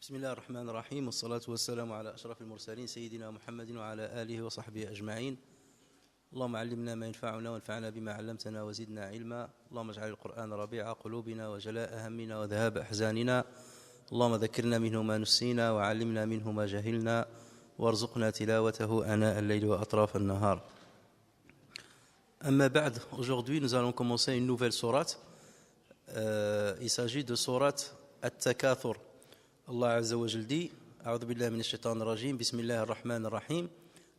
بسم الله الرحمن الرحيم والصلاة والسلام على أشرف المرسلين سيدنا محمد وعلى آله وصحبه أجمعين. اللهم علمنا ما ينفعنا وانفعنا بما علمتنا وزدنا علما. اللهم اجعل القرآن ربيع قلوبنا وجلاء همنا وذهاب أحزاننا. اللهم ذكرنا منه ما نسينا وعلمنا منه ما جهلنا وارزقنا تلاوته آناء الليل وأطراف النهار. أما بعد, aujourd'hui nous allons commencer une nouvelle sourate. Il s'agit de sourate At-Takathur. Allah Azza wa Jal dit, A'udhu billahi minash shaitanir rajim, Bismillahir Rahmanir Rahim,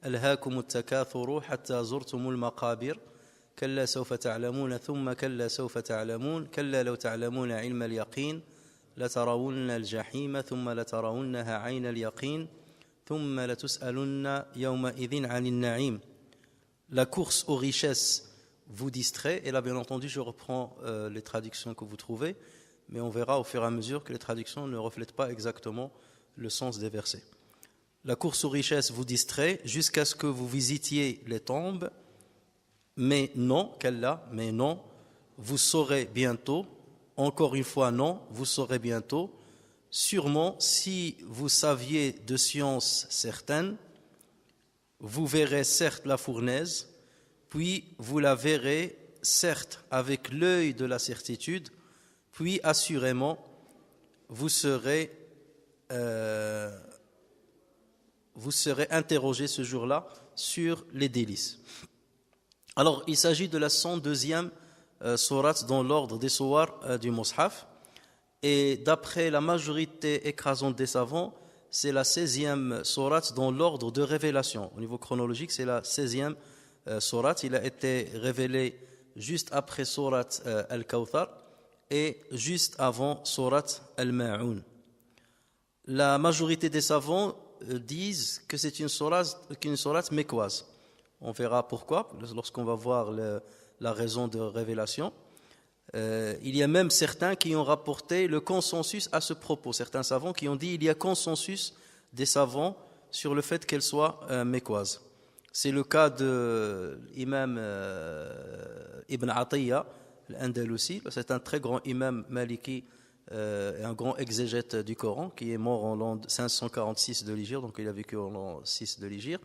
Alhaakumut takathuru hatta zurtumul maqabir, kalla sawfa ta'lamuna thumma kalla sawfa ta'lamun, kalla law ta'lamuna ilma al-yaqin, latarawunna al-jahima thumma latarawunnaha 'ayna al-yaqin, thumma latus'alunna yawma idhin 'anil na'im. La course aux richesses vous distrait, et là bien entendu je reprends les traductions que vous trouvez, mais on verra au fur et à mesure que les traductions ne reflètent pas exactement le sens des versets. La course aux richesses vous distrait jusqu'à ce que vous visitiez les tombes, mais non, qu'Allah, mais non, vous saurez bientôt, encore une fois non, vous saurez bientôt, sûrement si vous saviez de science certaine, vous verrez certes la fournaise, puis vous la verrez certes avec l'œil de la certitude, puis assurément vous serez interrogé ce jour-là sur les délices. Alors il s'agit de la 102e sourate dans l'ordre des sourates du Mus'haf, et d'après la majorité écrasante des savants, c'est la 16e sourate dans l'ordre de révélation. Au niveau chronologique, c'est la 16e sourate. Il a été révélé juste après sourate Al-Kawthar et juste avant sourate Al-Ma'un. La majorité des savants disent que c'est une sourate mécoise. On verra pourquoi lorsqu'on va voir la raison de révélation. Il y a même certains qui ont rapporté le consensus à ce propos. Certains savants qui ont dit qu'il y a consensus des savants sur le fait qu'elle soit mécoise. C'est le cas de l'imam Ibn Atiyya l'Andalusi. C'est un très grand imam maliki et un grand exégète du Coran qui est mort en l'an 546 de l'Hégire, donc il a vécu en l'an 6 de l'Hégire.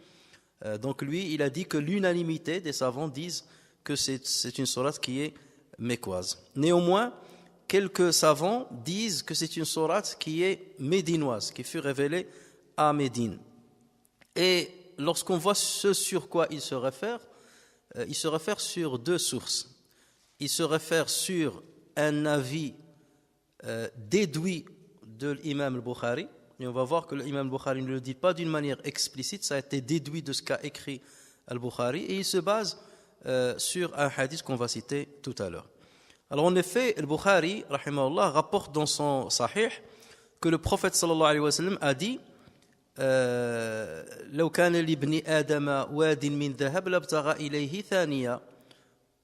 Donc lui, il a dit que l'unanimité des savants disent que c'est une sourate qui est mécoise. Néanmoins, quelques savants disent que c'est une sourate qui est médinoise, qui fut révélée à Médine. Et lorsqu'on voit ce sur quoi il se réfère sur deux sources. Il se réfère sur un avis déduit de l'imam al-Bukhari, et on va voir que l'imam al-Bukhari ne le dit pas d'une manière explicite, ça a été déduit de ce qu'a écrit al-Bukhari, et il se base sur un hadith qu'on va citer tout à l'heure. Alors en effet, al-Bukhari rahimahullah rapporte dans son sahih que le prophète sallallahu alayhi wa sallam a dit لو كان لابن آدم واد من ذهب لابتغى إليه ثانية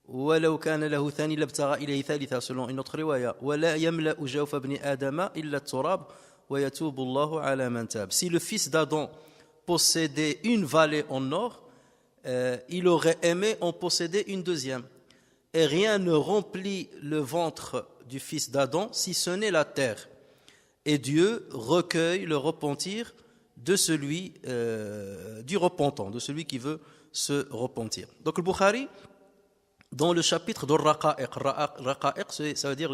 ولو كان له ثاني لابتغى إليه ثالثة selon une autre riwaya ولا يملأ جوف ابن آدم إلا التراب ويتوب الله على من تاب. Si le fils d'Adam possédait une vallée en or, il aurait aimé en posséder une deuxième. Et rien ne remplit le ventre du fils d'Adam si ce n'est la terre. Et Dieu recueille le repentir de celui du repentant, de celui qui veut se repentir. Donc le Bukhari, dans le chapitre de Raqa'iq, ça veut dire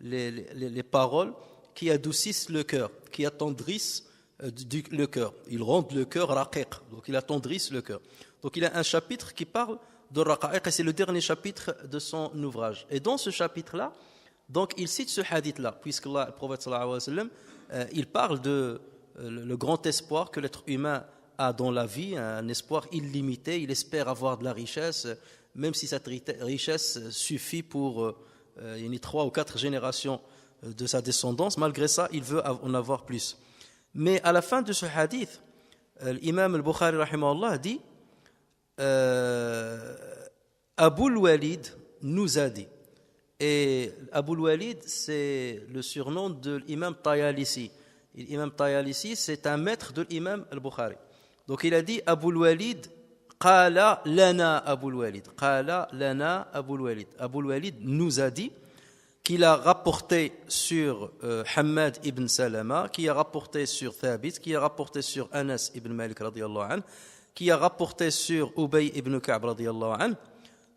les paroles qui adoucissent le cœur, qui attendrissent le cœur. Ils rendent le cœur raqiq, donc ils attendrissent le cœur. Donc il a un chapitre qui parle de Raqa'iq, et c'est le dernier chapitre de son ouvrage. Et dans ce chapitre-là, donc il cite ce hadith-là, puisque le prophète sallallahu alayhi wa sallam, il parle de le grand espoir que l'être humain a dans la vie, un espoir illimité. Il espère avoir de la richesse, même si cette richesse suffit pour 3 ou 4 générations de sa descendance. Malgré ça, il veut en avoir plus. Mais à la fin de ce hadith, l'imam al-Bukhari rahimahullah dit Abu al-Walid nous a dit. Et Abu al-Walid, c'est le surnom de l'imam Tayalisi. L'imam Tayalisi, c'est un maître de l'imam al-Bukhari. Donc il a dit Abu al-Walid Qala lana Abu al-Walid. Qala lana Abu al-Walid. Abu al-Walid nous a dit qu'il a rapporté sur Hammad ibn Salama, qui a rapporté sur Thabit, qui a rapporté sur Anas ibn Malik radiyallahu anhu, qui a rapporté sur Ubay ibn Ka'b radiyallahu anhu.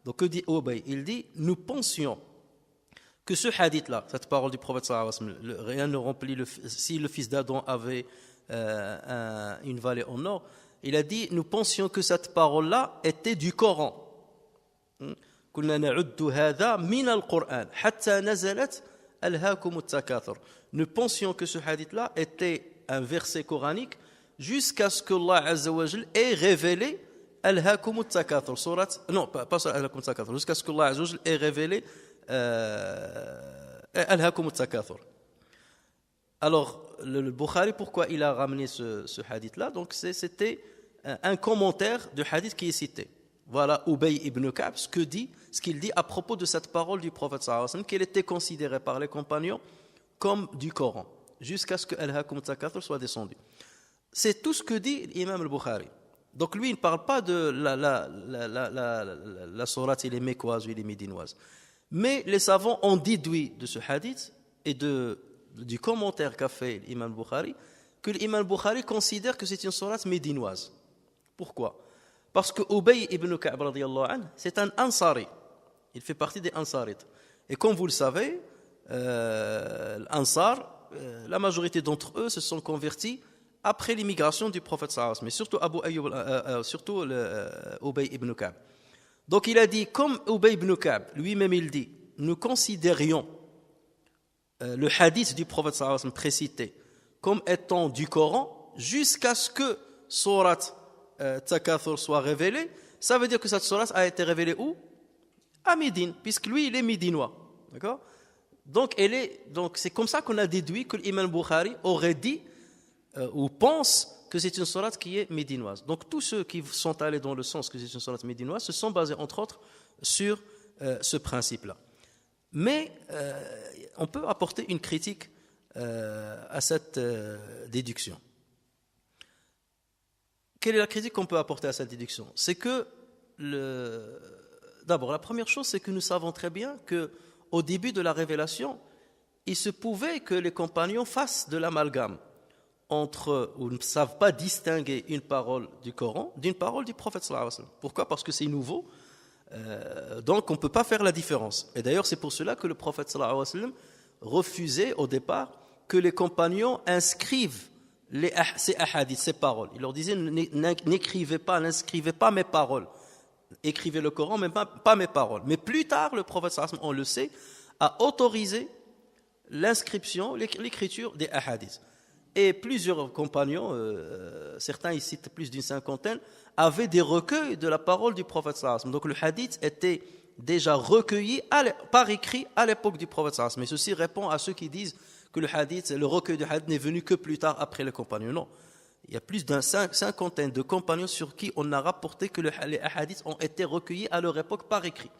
Donc que dit Ubay? Il dit, nous pensions que ce hadith-là, cette parole du prophète sallallahu alayhi wa sallam, rien ne remplit, si le fils d'Adam avait une vallée en or, il a dit, nous pensions que cette parole-là était du Coran. كنا نعد هذا من القرآن حتى نزلت ألهاكم التكاثر. Nous pensions que ce hadith-là était un verset coranique jusqu'à ce que Allah Azza wa Jal ait révélé ألهاكم التكاثر. Non, pas sur ألهاكم التكاثر, jusqu'à ce que Allah Azza wa Jal ait révélé ألهاكم التكاثر. Alors, le Bukhari, pourquoi il a ramené ce hadith-là? Donc, c'était un commentaire du hadith qui est cité. Voilà Ubay ibn Ka'b, ce qu'il dit à propos de cette parole du prophète sallallahu alayhi wa sallam, qu'elle était considérée par les compagnons comme du Coran, jusqu'à ce que Al-Hakum Takathur soit descendu. C'est tout ce que dit l'imam al-Bukhari. Donc lui, il ne parle pas de la sourate, il est mécoise ou il est médinoise. Mais les savants ont déduit de ce hadith et du commentaire qu'a fait l'imam al-Bukhari, que l'imam al-Bukhari considère que c'est une sourate médinoise. Pourquoi? Parce que Ubay ibn Ka'b radiyallahu anhu, c'est un Ansari. Il fait partie des Ansarites. Et comme vous le savez, l'Ansar, la majorité d'entre eux se sont convertis après l'immigration du prophète sallallahu alayhi wa sallam, mais surtout Ubay ibn Ka'b. Donc il a dit, comme Ubay ibn Ka'b, lui-même il dit, nous considérions le hadith du prophète sallallahu alayhi wa sallam précité comme étant du Coran jusqu'à ce que Surat Takathur soit révélé. Ça veut dire que cette sourate a été révélée où? À Médine, puisque lui il est médinois, d'accord? Donc c'est comme ça qu'on a déduit que l'imam Bukhari aurait dit ou pense que c'est une sourate qui est médinoise. Donc tous ceux qui sont allés dans le sens que c'est une sourate médinoise se sont basés entre autres sur ce principe-là. Mais on peut apporter une critique à cette déduction. Quelle est la critique qu'on peut apporter à cette déduction? C'est que, d'abord, la première chose, c'est que nous savons très bien qu'au début de la révélation, il se pouvait que les compagnons fassent de l'amalgame ou ne savent pas distinguer une parole du Coran d'une parole du prophète sallallahu alayhi wa sallam. Pourquoi? Parce que c'est nouveau, donc on ne peut pas faire la différence. Et d'ailleurs, c'est pour cela que le prophète sallallahu alayhi wa sallam refusait au départ que les compagnons inscrivent ces ahadiths, ces paroles. Il leur disait, n'écrivez pas, n'inscrivez pas mes paroles. Écrivez le Coran, mais pas mes paroles. Mais plus tard, le prophète sallallahu alayhi wa sallam, on le sait, a autorisé l'inscription, l'écriture des ahadiths. Et plusieurs compagnons, certains ils citent plus d'une cinquantaine, avaient des recueils de la parole du prophète sallallahu alayhi wa sallam. Donc le hadith était déjà recueilli par écrit à l'époque du prophète sallallahu alayhi wa sallam. Mais ceci répond à ceux qui disent que le recueil de hadith n'est venu que plus tard après les compagnons. Non, il y a plus d'une cinquantaine de compagnons sur qui on a rapporté que les hadiths ont été recueillis à leur époque par écrit.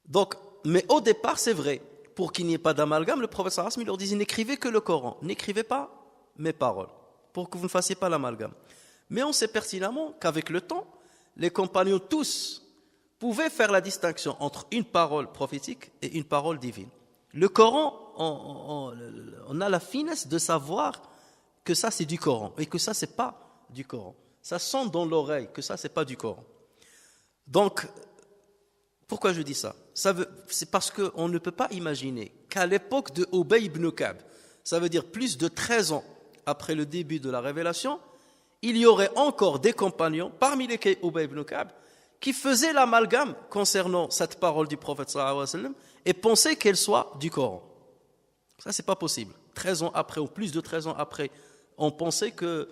Donc, mais au départ, c'est vrai, pour qu'il n'y ait pas d'amalgame, le prophète sallallahu alayhi wa sallam leur disait, n'écrivez que le Coran, n'écrivez pas mes paroles, pour que vous ne fassiez pas l'amalgame. Mais on sait pertinemment qu'avec le temps, les compagnons tous pouvaient faire la distinction entre une parole prophétique et une parole divine. Le Coran, on a la finesse de savoir que ça c'est du Coran et que ça c'est pas du Coran. Ça sent dans l'oreille que ça c'est pas du Coran. Donc, pourquoi je dis ça? C'est parce qu'on ne peut pas imaginer qu'à l'époque de Ubay ibn Ka'b, ça veut dire plus de 13 ans après le début de la révélation, il y aurait encore des compagnons, parmi lesquels Ubay ibn Ka'b, qui faisaient l'amalgame concernant cette parole du prophète sallallahu alayhi wa sallam et pensaient qu'elle soit du Coran. Ça, c'est pas possible. 13 ans après, ou plus de 13 ans après, on pensait que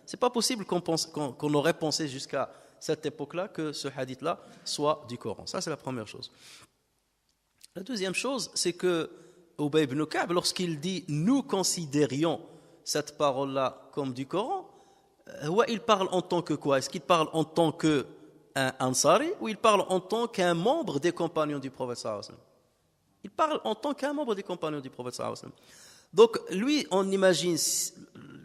c'est pas possible qu'on aurait pensé jusqu'à cette époque-là que ce hadith-là soit du Coran. Ça, c'est la première chose. La deuxième chose, c'est que Ubay ibn Ka'b, lorsqu'il dit « nous considérions cette parole-là comme du Coran », il parle en tant que quoi? Est-ce qu'il parle en tant qu'un Ansari ou il parle en tant qu'un membre des compagnons du prophète sallallahu alayhi wa sallam? Il parle en tant qu'un membre des compagnons du prophète sallallahu alayhi wa sallam. Donc lui, on imagine,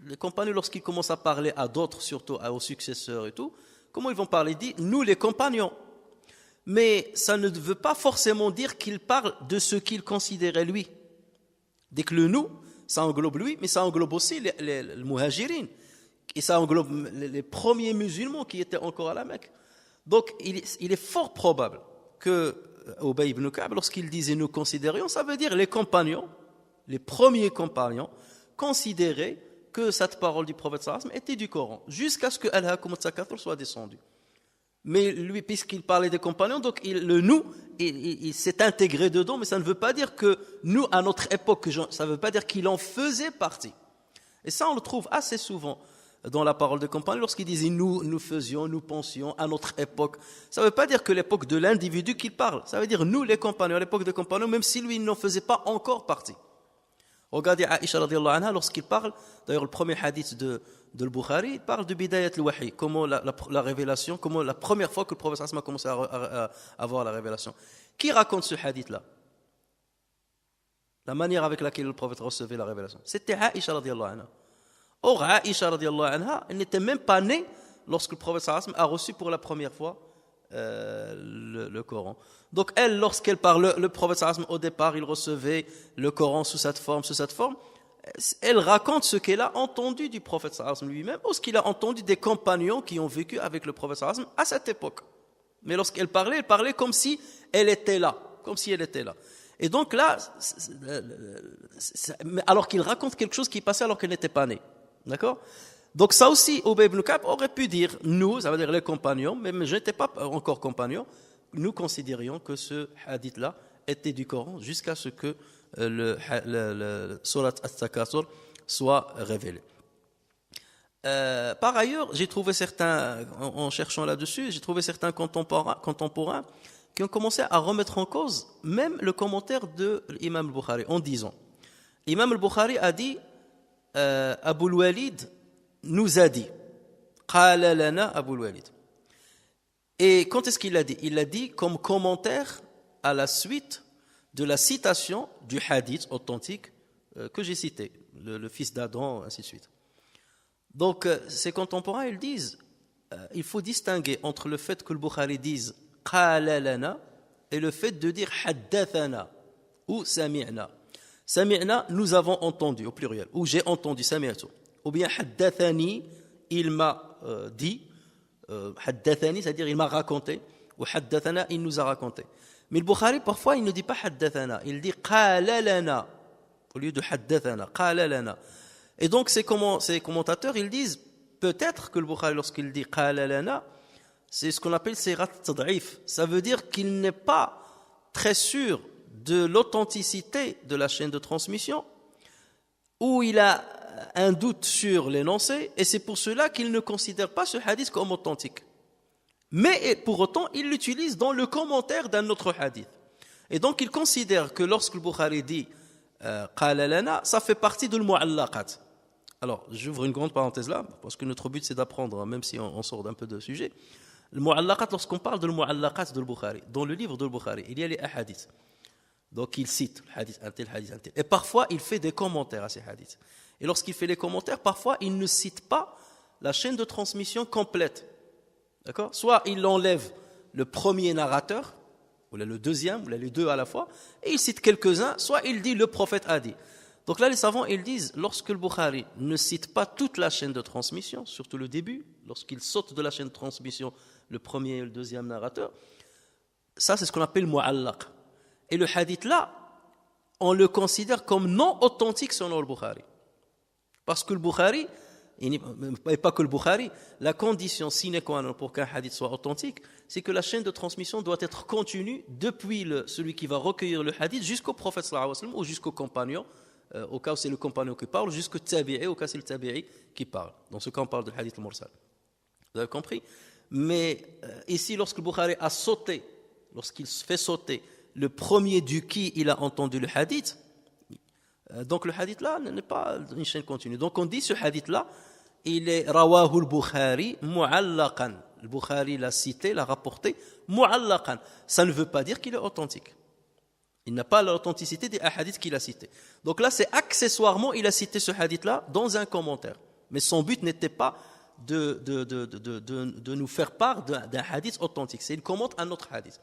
les compagnons lorsqu'ils commencent à parler à d'autres, surtout aux successeurs et tout, Comment ils vont parler? Il dit nous les compagnons. Mais ça ne veut pas forcément dire qu'il parle de ce qu'il considérait lui. Dès que le nous, ça englobe lui, mais ça englobe aussi les muhajirin. Et ça englobe les premiers musulmans qui étaient encore à la Mecque. Donc il est fort probable que Ubay ibn Ka'b, lorsqu'il disait nous considérions, ça veut dire les compagnons, les premiers compagnons, considéraient que cette parole du prophète sallallahu alayhi wa sallam était du Coran, jusqu'à ce que Al-Hakum al-Takathur soit descendu. Mais lui, puisqu'il parlait des compagnons, donc le nous, il s'est intégré dedans, mais ça ne veut pas dire que nous, à notre époque, ça ne veut pas dire qu'il en faisait partie. Et ça, on le trouve assez souvent dans la parole des compagnons, lorsqu'il disait nous faisions, nous pensions, à notre époque. Ça ne veut pas dire que l'époque de l'individu qu'il parle, ça veut dire nous, les compagnons, à l'époque des compagnons, même si lui, il n'en faisait pas encore partie. Regardez Aïcha radiyallahu anha, lorsqu'il parle, d'ailleurs le premier hadith de Al-Bukhari, il parle de Bidayat al-Wahi, comment la révélation, comment la première fois que le prophète a commencé à avoir la révélation. Qui raconte ce hadith-là? La manière avec laquelle le prophète recevait la révélation. C'était Aïcha radiyallahu anha. Or, Aïcha radiyallahu anha, elle n'était même pas née lorsque le prophète a reçu pour la première fois le Coran. Donc elle, lorsqu'elle parle, le prophète au départ, il recevait le Coran sous cette forme, elle raconte ce qu'elle a entendu du prophète lui-même ou ce qu'il a entendu des compagnons qui ont vécu avec le prophète à cette époque. Mais lorsqu'elle parlait, elle parlait comme si elle était là, Et donc là, alors qu'il raconte quelque chose qui passait alors qu'elle n'était pas née. D'accord? Donc ça aussi, Ubay ibn Ka'b aurait pu dire, nous, ça veut dire les compagnons, mais je n'étais pas encore compagnon, nous considérions que ce hadith-là était du Coran jusqu'à ce que le Surat At-Takathur soit révélé. Par ailleurs, j'ai trouvé certains, en cherchant là-dessus, j'ai trouvé certains contemporains qui ont commencé à remettre en cause même le commentaire de l'imam al-Bukhari en disant, l'imam al-Bukhari a dit, Abu al-Walid nous a dit, qala lana Abu al-Walid. Et quand est-ce qu'il l'a dit? Il l'a dit comme commentaire à la suite de la citation du hadith authentique que j'ai cité, le fils d'Adam, ainsi de suite. Donc, ces contemporains, ils disent, il faut distinguer entre le fait que le Bukhari dise qala lana et le fait de dire haddathana ou sami'na. Sami'na, nous avons entendu au pluriel, ou j'ai entendu, sami'tu. Ou bien haddathani, il m'a dit. Haddathani, c'est-à-dire il m'a raconté, ou haddathana, il nous a raconté. Mais le Bukhari, parfois, il ne dit pas haddathana, il dit qala lana, au lieu de haddathana, qala lana. Et donc, ces commentateurs, ils disent, peut-être que le Bukhari, lorsqu'il dit qala lana, c'est ce qu'on appelle sirat tad'if. Ça veut dire qu'il n'est pas très sûr de l'authenticité de la chaîne de transmission, ou il a un doute sur l'énoncé, et c'est pour cela qu'il ne considère pas ce hadith comme authentique. Mais pour autant, il l'utilise dans le commentaire d'un autre hadith. Et donc, il considère que lorsque le Bukhari dit qala lana, ça fait partie de l'mu'allaqat. Alors, j'ouvre une grande parenthèse là, parce que notre but c'est d'apprendre, même si on sort d'un peu de sujet. Le mu'allaqat, lorsqu'on parle de l'mu'allaqat de Bukhari, dans le livre de Bukhari, il y a les hadiths. Donc, il cite le hadith, un tel hadith, un tel. Et parfois, il fait des commentaires à ces hadiths. Et lorsqu'il fait les commentaires, parfois, il ne cite pas la chaîne de transmission complète. D'accord? Soit il enlève le premier narrateur, ou le deuxième, ou les deux à la fois, et il cite quelques-uns, soit il dit le prophète a dit. Donc là, les savants, ils disent, lorsque le Bukhari ne cite pas toute la chaîne de transmission, surtout le début, lorsqu'il saute de la chaîne de transmission, le premier et le deuxième narrateur, ça c'est ce qu'on appelle mu'allaq. Et le hadith là, on le considère comme non authentique selon le Bukhari. Parce que le Bukhari, et pas que le Bukhari, la condition sine qua non pour qu'un hadith soit authentique, c'est que la chaîne de transmission doit être continue depuis celui qui va recueillir le hadith jusqu'au prophète sallallahu alayhi wa sallam ou jusqu'au compagnon, au cas où c'est le compagnon qui parle, jusqu'au tabi'i, au cas où c'est le tabi'i qui parle. Dans ce cas, on parle de hadith al-mursal. Vous avez compris? Mais ici, lorsque le Bukhari a sauté, lorsqu'il fait sauter le premier du qui il a entendu le hadith, donc le hadith là n'est pas une chaîne continue. Donc on dit ce hadith là, il est rawahu al-Bukhari mu'allaqan. Le Bukhari l'a cité, l'a rapporté mu'allaqan. Ça ne veut pas dire qu'il est authentique. Il n'a pas l'authenticité des hadiths qu'il a cités. Donc là, c'est accessoirement, il a cité ce hadith là dans un commentaire. Mais son but n'était pas de nous faire part d'un hadith authentique. C'est il commente un autre hadith.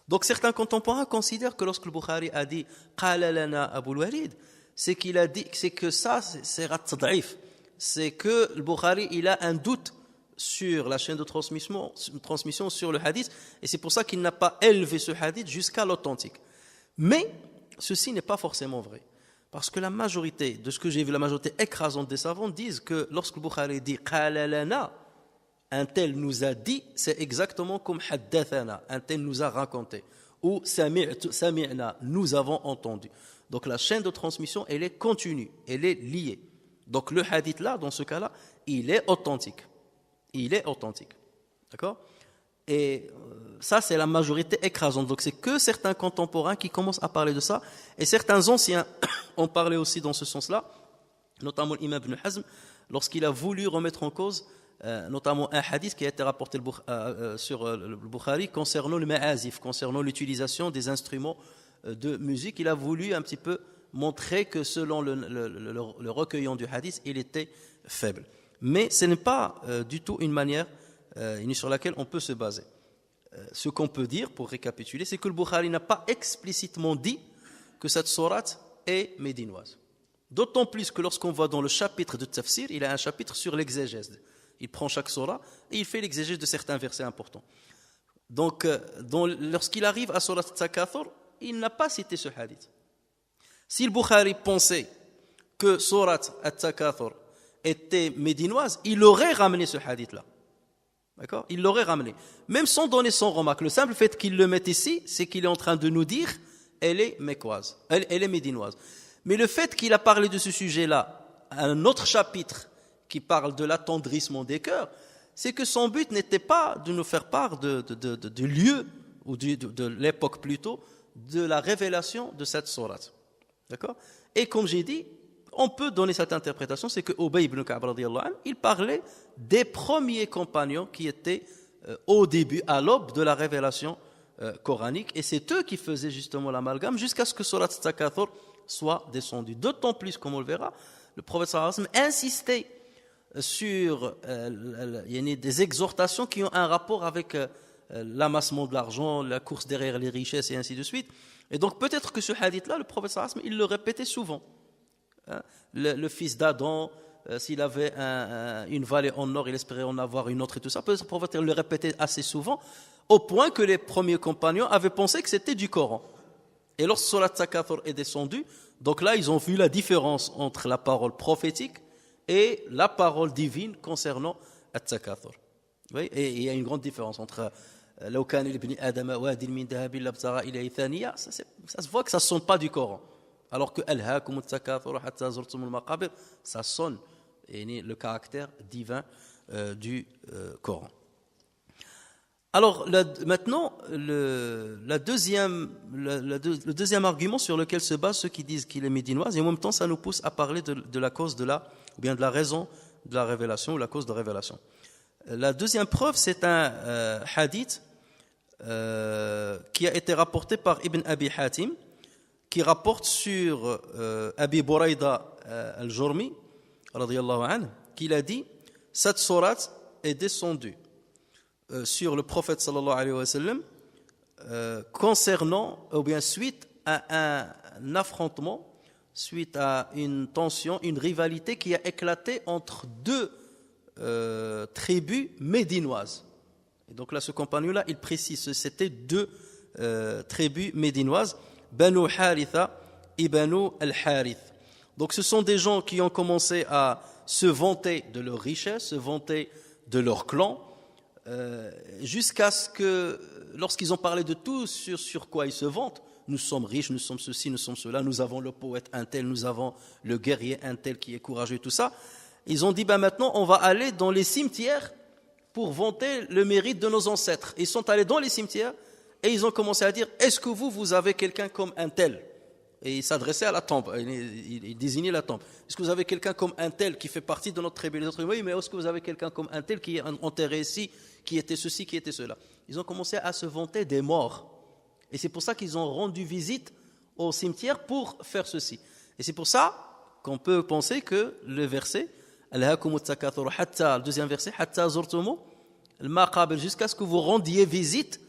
Donc certains contemporains considèrent que lorsque le Bukhari a dit Qala lana Abu al-Walid, c'est qu'il a dit, c'est que ça c'est tad'if, c'est que le Bukhari il a un doute sur la chaîne de transmission sur le hadith, et c'est pour ça qu'il n'a pas élevé ce hadith jusqu'à l'authentique. Mais ceci n'est pas forcément vrai, parce que la majorité de ce que j'ai vu, la majorité écrasante des savants disent que lorsque le Bukhari dit Qala lana, un tel nous a dit, c'est exactement comme haddathana, un tel nous a raconté, ou sami'na, nous avons entendu. Donc la chaîne de transmission, elle est continue, elle est liée. Donc le hadith là, dans ce cas-là, il est authentique. Il est authentique. D'accord ? Et ça, c'est la majorité écrasante. Donc c'est que certains contemporains qui commencent à parler de ça, et certains anciens ont parlé aussi dans ce sens-là, notamment l'imam Ibn Hazm, lorsqu'il a voulu remettre en cause notamment un hadith qui a été rapporté sur le Bukhari concernant le ma'azif, concernant l'utilisation des instruments de musique. Il a voulu un petit peu montrer que selon le recueillant du hadith, il était faible. Mais ce n'est pas du tout une manière sur laquelle on peut se baser. Ce qu'on peut dire, pour récapituler, c'est que le Bukhari n'a pas explicitement dit que cette sourate est médinoise. D'autant plus que lorsqu'on voit dans le chapitre de Tafsir, il a un chapitre sur l'exégèse. Il prend chaque sourate et il fait l'exégèse de certains versets importants. Donc, lorsqu'il arrive à Surat Takathur, il n'a pas cité ce hadith. Si le Bukhari pensait que Surat Takathur était médinoise, il aurait ramené ce hadith-là. D'accord ? Il l'aurait ramené. Même sans donner son remarque. Le simple fait qu'il le mette ici, c'est qu'il est en train de nous dire elle est mécoise, elle est médinoise. Mais le fait qu'il a parlé de ce sujet-là, un autre chapitre qui parle de l'attendrissement des cœurs, c'est que son but n'était pas de nous faire part du lieu, ou de l'époque plutôt, de la révélation de cette sourate. D'accord ? Et comme j'ai dit, on peut donner cette interprétation, c'est que Ubay ibn Ka'b radiyallahu anhu, il parlait des premiers compagnons qui étaient au début, à l'aube de la révélation coranique, et c'est eux qui faisaient justement l'amalgame jusqu'à ce que Surat Takathur soit descendu. D'autant plus, comme on le verra, le prophète sallallahu alayhi wa sallam insistait sur des exhortations qui ont un rapport avec l'amassement de l'argent, la course derrière les richesses et ainsi de suite. Et donc peut-être que ce hadith-là, le prophète sallallahu alayhi wa sallam, il le répétait souvent. Le fils d'Adam, s'il avait une vallée en or, il espérait en avoir une autre et tout ça. Peut-être que le prophète le répétait assez souvent, au point que les premiers compagnons avaient pensé que c'était du Coran. Et lorsque Surat Takathur est descendu, donc là ils ont vu la différence entre la parole prophétique et la parole divine concernant At-Takathur. Oui, et il y a une grande différence entre لو كان لابن آدم واد من ذهب لابتغى إليه ثانية, ça se voit que ça ne sonne pas du Coran. Alors que ألهاكم التكاثر حتى زرتم المقابر, ça sonne le caractère divin du Coran. Alors maintenant, le deuxième argument sur lequel se basent ceux qui disent qu'il est médinoise, et en même temps ça nous pousse à parler de la cause ou bien de la raison de la révélation, ou la cause de révélation. La deuxième preuve, c'est un hadith qui a été rapporté par Ibn Abi Hatim, qui rapporte sur Abi Buraida al-Jurmi, radiyallahu anhu, qu'il a dit « Cette sourate est descendue sur le prophète sallallahu alayhi wa sallam concernant, ou bien suite à un affrontement, suite à une tension, une rivalité qui a éclaté entre deux tribus médinoises. » Et donc là, ce compagnon-là, il précise que c'était deux tribus médinoises, Banu Haritha et Banu al-Harith. Donc ce sont des gens qui ont commencé à se vanter de leur richesse, se vanter de leur clan, jusqu'à ce que, lorsqu'ils ont parlé de tout sur quoi ils se vantent, nous sommes riches, nous sommes ceci, nous sommes cela, nous avons le poète un tel, nous avons le guerrier un tel qui est courageux, tout ça, ils ont dit, maintenant on va aller dans les cimetières pour vanter le mérite de nos ancêtres. Ils sont allés dans les cimetières et ils ont commencé à dire, est-ce que vous avez quelqu'un comme un tel? Et ils s'adressaient à la tombe, ils désignaient la tombe. Est-ce que vous avez quelqu'un comme un tel qui fait partie de notre tribu? Les autres, oui, mais est-ce que vous avez quelqu'un comme un tel qui est enterré ici, qui était ceci, qui était cela? Ils ont commencé à se vanter des morts. Et c'est pour ça qu'ils ont rendu visite au cimetière pour faire ceci. Et c'est pour ça qu'on peut penser que le verset Alhaakum at-takathur hatta, le deuxième verset, hatta zurtumu al-maqabir, jusqu'à ce que vous rendiez visite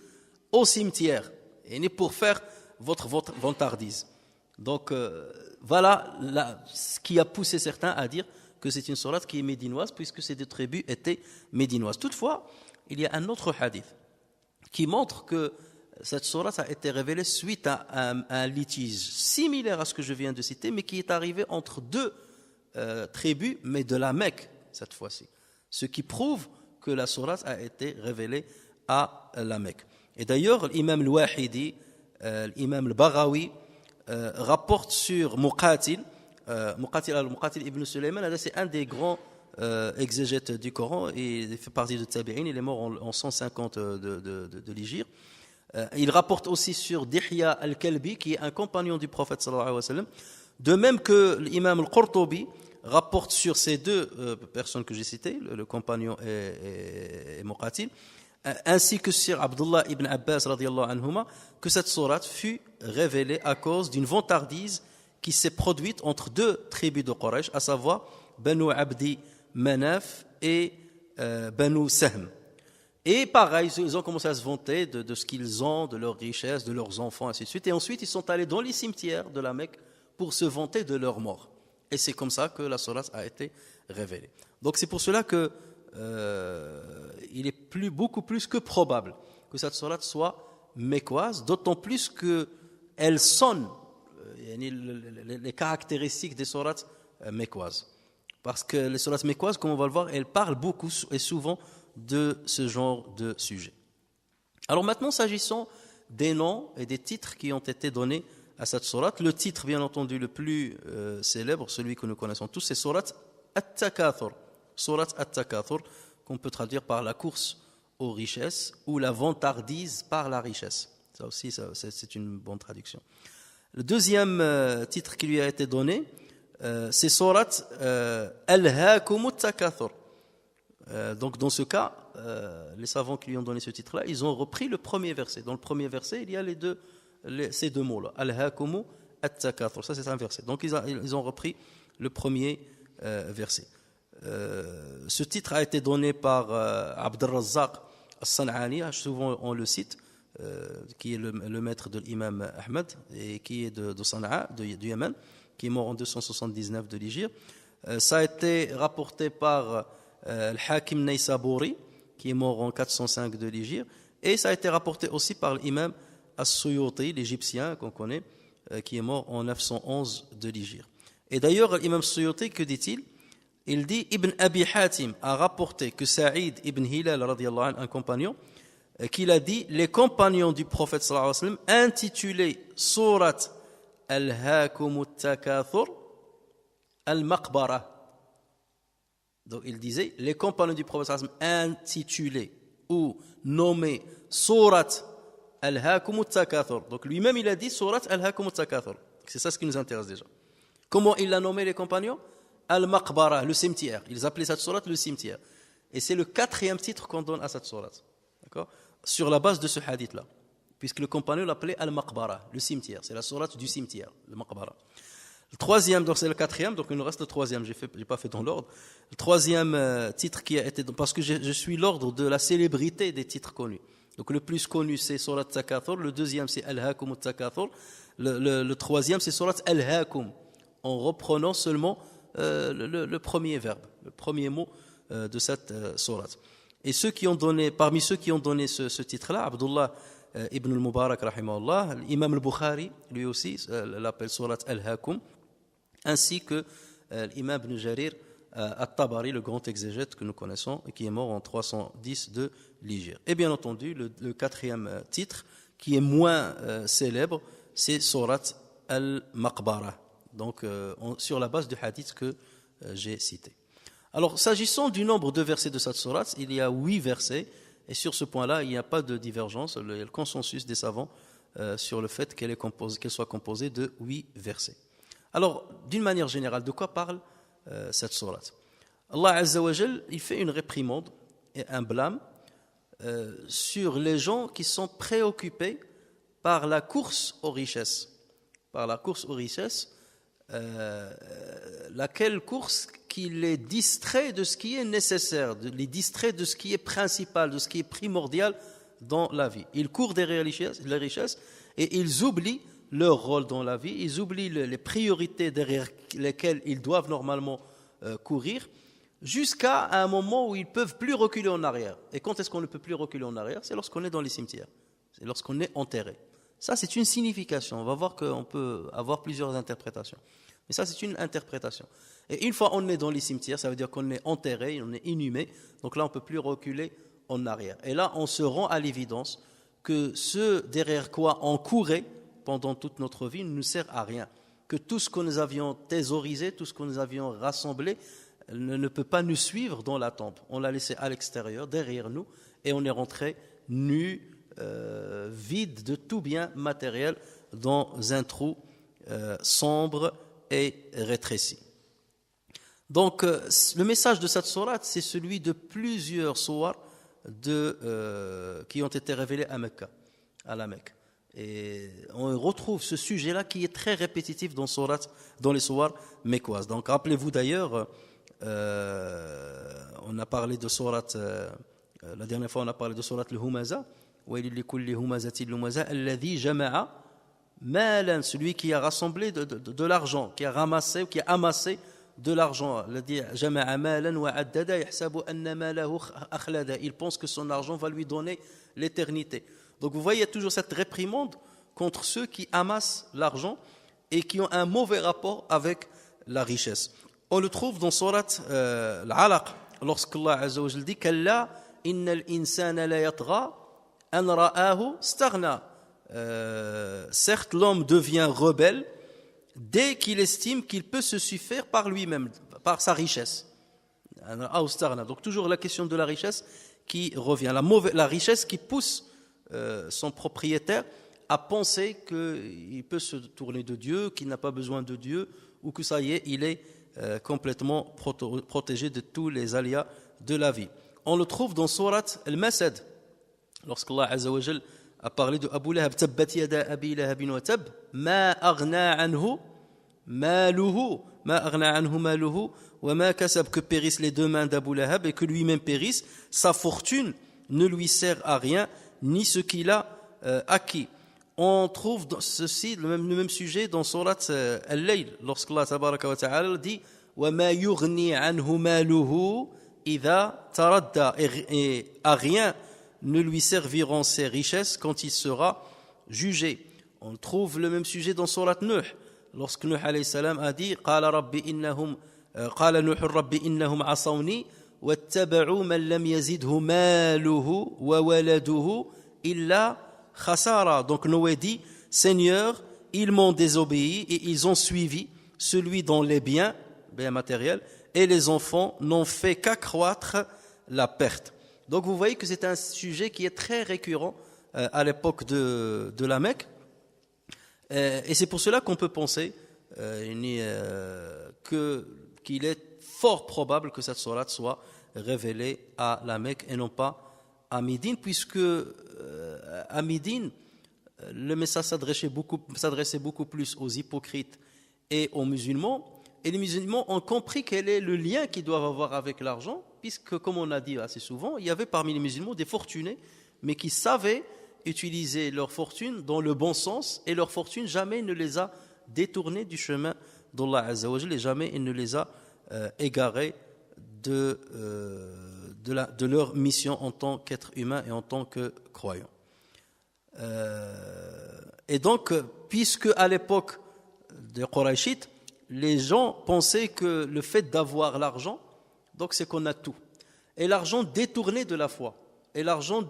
au cimetière, et pour faire votre vantardise. Donc voilà ce qui a poussé certains à dire que c'est une sourate qui est médinoise, puisque ces deux tribus étaient médinoises. Toutefois, il y a un autre hadith qui montre que cette sourate a été révélée suite à un litige similaire à ce que je viens de citer, mais qui est arrivé entre deux tribus, mais de la Mecque cette fois-ci. Ce qui prouve que la sourate a été révélée à la Mecque. Et d'ailleurs, l'imam al-Wahidi, l'imam al-Baghawi rapporte sur Muqatil ibn Sulayman, c'est un des grands exégètes du Coran, et il fait partie de Tabi'in, il est mort en 150 de l'Hégire. Il rapporte aussi sur Dihya al-Kalbi, qui est un compagnon du prophète sallallahu alayhi wa sallam, de même que l'imam al-Qurtubi rapporte sur ces deux personnes que j'ai citées, le compagnon et Muqatil, ainsi que sur Abdullah ibn Abbas radiyallahu anhuma, que cette sourate fut révélée à cause d'une vantardise qui s'est produite entre deux tribus de Quraysh, à savoir Banu Abdi Manaf et Banu Sahm. Et pareil, ils ont commencé à se vanter de ce qu'ils ont, de leurs richesses, de leurs enfants, ainsi de suite. Et ensuite, ils sont allés dans les cimetières de la Mecque pour se vanter de leur mort. Et c'est comme ça que la sourate a été révélée. Donc c'est pour cela que il est beaucoup plus que probable que cette sourate soit mécoise, d'autant plus qu'elle sonne les caractéristiques des sourates mécoises. Parce que les sourates mécoises, comme on va le voir, elles parlent beaucoup et souvent de ce genre de sujet. Alors maintenant, s'agissant des noms et des titres qui ont été donnés à cette sourate, le titre bien entendu le plus célèbre, celui que nous connaissons tous, c'est sourate At-Takathur. Sourate At-Takathur, qu'on peut traduire par la course aux richesses ou la vantardise par la richesse. Ça aussi, c'est une bonne traduction. Le deuxième titre qui lui a été donné, c'est sourate Alhaakum at-Takathur. Donc dans ce cas, les savants qui lui ont donné ce titre-là, ils ont repris le premier verset. Dans le premier verset, il y a ces deux mots-là, Alhaakum at-Takathur. Ça, c'est un verset. Donc ils ont repris le premier verset. Ce titre a été donné par Abd al-Razzaq al-San'ani, souvent on le cite, qui est le maître de l'imam Ahmed et qui est de Sana'a, du Yémen, qui est mort en 279 de l'Hégire. Ça a été rapporté par Al-Hakim Naysaburi, qui est mort en 405 de l'Hégire, et ça a été rapporté aussi par l'imam As-Suyuti, l'Égyptien qu'on connaît, qui est mort en 911 de l'Hégire. Et d'ailleurs, l'imam Suyuti, que dit-il? Il dit, Ibn Abi Hatim a rapporté que Saïd ibn Hilal, radiyallahu anhu, un compagnon, qu'il a dit, les compagnons du prophète sallallahu alayhi wa sallam intitulaient Surat Al-Haakum at-Takathur Al-Maqbara. Donc il disait, les compagnons du prophète sallallahu alayhi wa sallam intitulaient ou nommaient Surat Al-Haakum at-Takathur. Donc lui-même il a dit Surat Al-Haakum at-Takathur. C'est ça ce qui nous intéresse déjà. Comment il a nommé les compagnons? Al-Maqbara, le cimetière. Ils appelaient cette sourate le cimetière. Et c'est le quatrième titre qu'on donne à cette sourate. D'accord? Sur la base de ce hadith-là. Puisque le compagnon l'appelait Al-Maqbara, le cimetière. C'est la sourate du cimetière, le Maqbara. Le troisième, donc c'est le quatrième, donc il nous reste le troisième. J'ai pas fait dans l'ordre. Le troisième titre qui a été, parce que je suis l'ordre de la célébrité des titres connus. Donc le plus connu c'est Surat Takathur, le deuxième c'est Al-Haakum at-Takathur, le troisième c'est Surat Al-Haakum, en reprenant seulement le premier verbe, le premier mot de cette sourate. Et parmi ceux qui ont donné ce titre-là, Abdullah ibn al-Mubarak rahimahullah, l'imam al-Bukhari lui aussi l'appelle Surat Al-Haakum, ainsi que l'imam ibn Jarir at-Tabari, le grand exégète que nous connaissons et qui est mort en 310 de l'Hégire. Et bien entendu, le quatrième titre qui est moins célèbre, c'est Surat Al-Maqbara. Donc sur la base du hadith que j'ai cité. Alors s'agissant du nombre de versets de cette sourate, il y a 8 versets, et sur ce point-là il n'y a pas de divergence, il y a le consensus des savants sur le fait qu'elle soit composée de 8 versets. Alors d'une manière générale, de quoi parle cette sourate? Allah Azza wa Jal, il fait une réprimande et un blâme sur les gens qui sont préoccupés par la course aux richesses. Par la course aux richesses, laquelle course, qui les distrait de ce qui est nécessaire, les distrait de ce qui est principal, de ce qui est primordial dans la vie. Ils courent derrière les richesses et ils oublient leur rôle dans la vie, ils oublient les priorités derrière lesquelles ils doivent normalement courir, jusqu'à un moment où ils ne peuvent plus reculer en arrière. Et quand est-ce qu'on ne peut plus reculer en arrière? C'est lorsqu'on est dans les cimetières, c'est lorsqu'on est enterré. Ça, c'est une signification. On va voir qu'on peut avoir plusieurs interprétations. Mais ça, c'est une interprétation. Et une fois on est dans les cimetières, ça veut dire qu'on est enterré, on est inhumé. Donc là, on ne peut plus reculer en arrière. Et là, on se rend à l'évidence que ce derrière quoi on courait pendant toute notre vie ne nous sert à rien. Que tout ce que nous avions thésaurisé, tout ce que nous avions rassemblé, ne peut pas nous suivre dans la tombe. On l'a laissé à l'extérieur, derrière nous, et on est rentré nu, vide de tout bien matériel, dans un trou sombre et rétréci. Donc, le message de cette sourate, c'est celui de plusieurs sourates qui ont été révélées à Mecca, à la Mecque. Et on retrouve ce sujet-là qui est très répétitif dans les sourates mécoises. Donc, rappelez-vous d'ailleurs, on a parlé de sourate, la dernière fois on a parlé de sourate al-Humaza, celui qui a rassemblé de l'argent, qui a ramassé ou qui a amassé de l'argent. Il pense que son argent va lui donner l'éternité. Donc vous voyez, il y a toujours cette réprimande contre ceux qui amassent l'argent et qui ont un mauvais rapport avec la richesse. On le trouve dans sourate Al-Alaq, lorsqu'Allah Azza wa Jalla dit Kalla innal insana la yatgha an ra'ahu staghna. Certes, l'homme devient rebelle dès qu'il estime qu'il peut se suffire par lui-même, par sa richesse. Donc toujours la question de la richesse qui revient, la richesse qui pousse son propriétaire à penser qu'il peut se tourner de Dieu, qu'il n'a pas besoin de Dieu, ou que ça y est, il est complètement protégé de tous les aléas de la vie. On le trouve dans sourate Al-Masad, lorsqu'Allah Azza wa Jal a parlé de Abu Lahab, tabbat yada abi lahabin wa tab, ma aghna anhu maluhu, wa ma kasab, que périssent les deux mains d'Abu Lahab et que lui-même périsse, sa fortune ne lui sert à rien, ni ce qu'il a acquis. On trouve ceci, le même sujet dans sourate Al-Layl, lorsqu'Allah tabaraka wa ta'ala dit wa ma yughni anhu maluhu idha taradda, et à rien ne lui serviront ses richesses quand il sera jugé. On trouve le même sujet dans sourate Nuh, lorsque Nuh alayhi salam a dit qala Nuh rabbi innahum asawni wattaba'u man lam yazidhu maluhu wa waladuhu illa khasara. Donc Noé dit Seigneur, ils m'ont désobéi et ils ont suivi celui dont les biens matériels et les enfants n'ont fait qu'accroître la perte. Donc vous voyez que c'est un sujet qui est très récurrent à l'époque de la Mecque, et c'est pour cela qu'on peut penser qu'il est fort probable que cette sourate soit révélée à la Mecque et non pas à Médine, puisque à Médine le message s'adressait beaucoup plus aux hypocrites et aux musulmans, et les musulmans ont compris quel est le lien qu'ils doivent avoir avec l'argent, puisque, comme on a dit assez souvent, il y avait parmi les musulmans des fortunés, mais qui savaient utiliser leur fortune dans le bon sens, et leur fortune jamais ne les a détournés du chemin d'Allah Azza wa Jalla, et jamais il ne les a égarés de leur mission en tant qu'être humain et en tant que croyant. Et donc, puisque à l'époque des Qurayshites, les gens pensaient que le fait d'avoir l'argent, donc c'est qu'on a tout. Et l'argent détournait de la foi. Et l'argent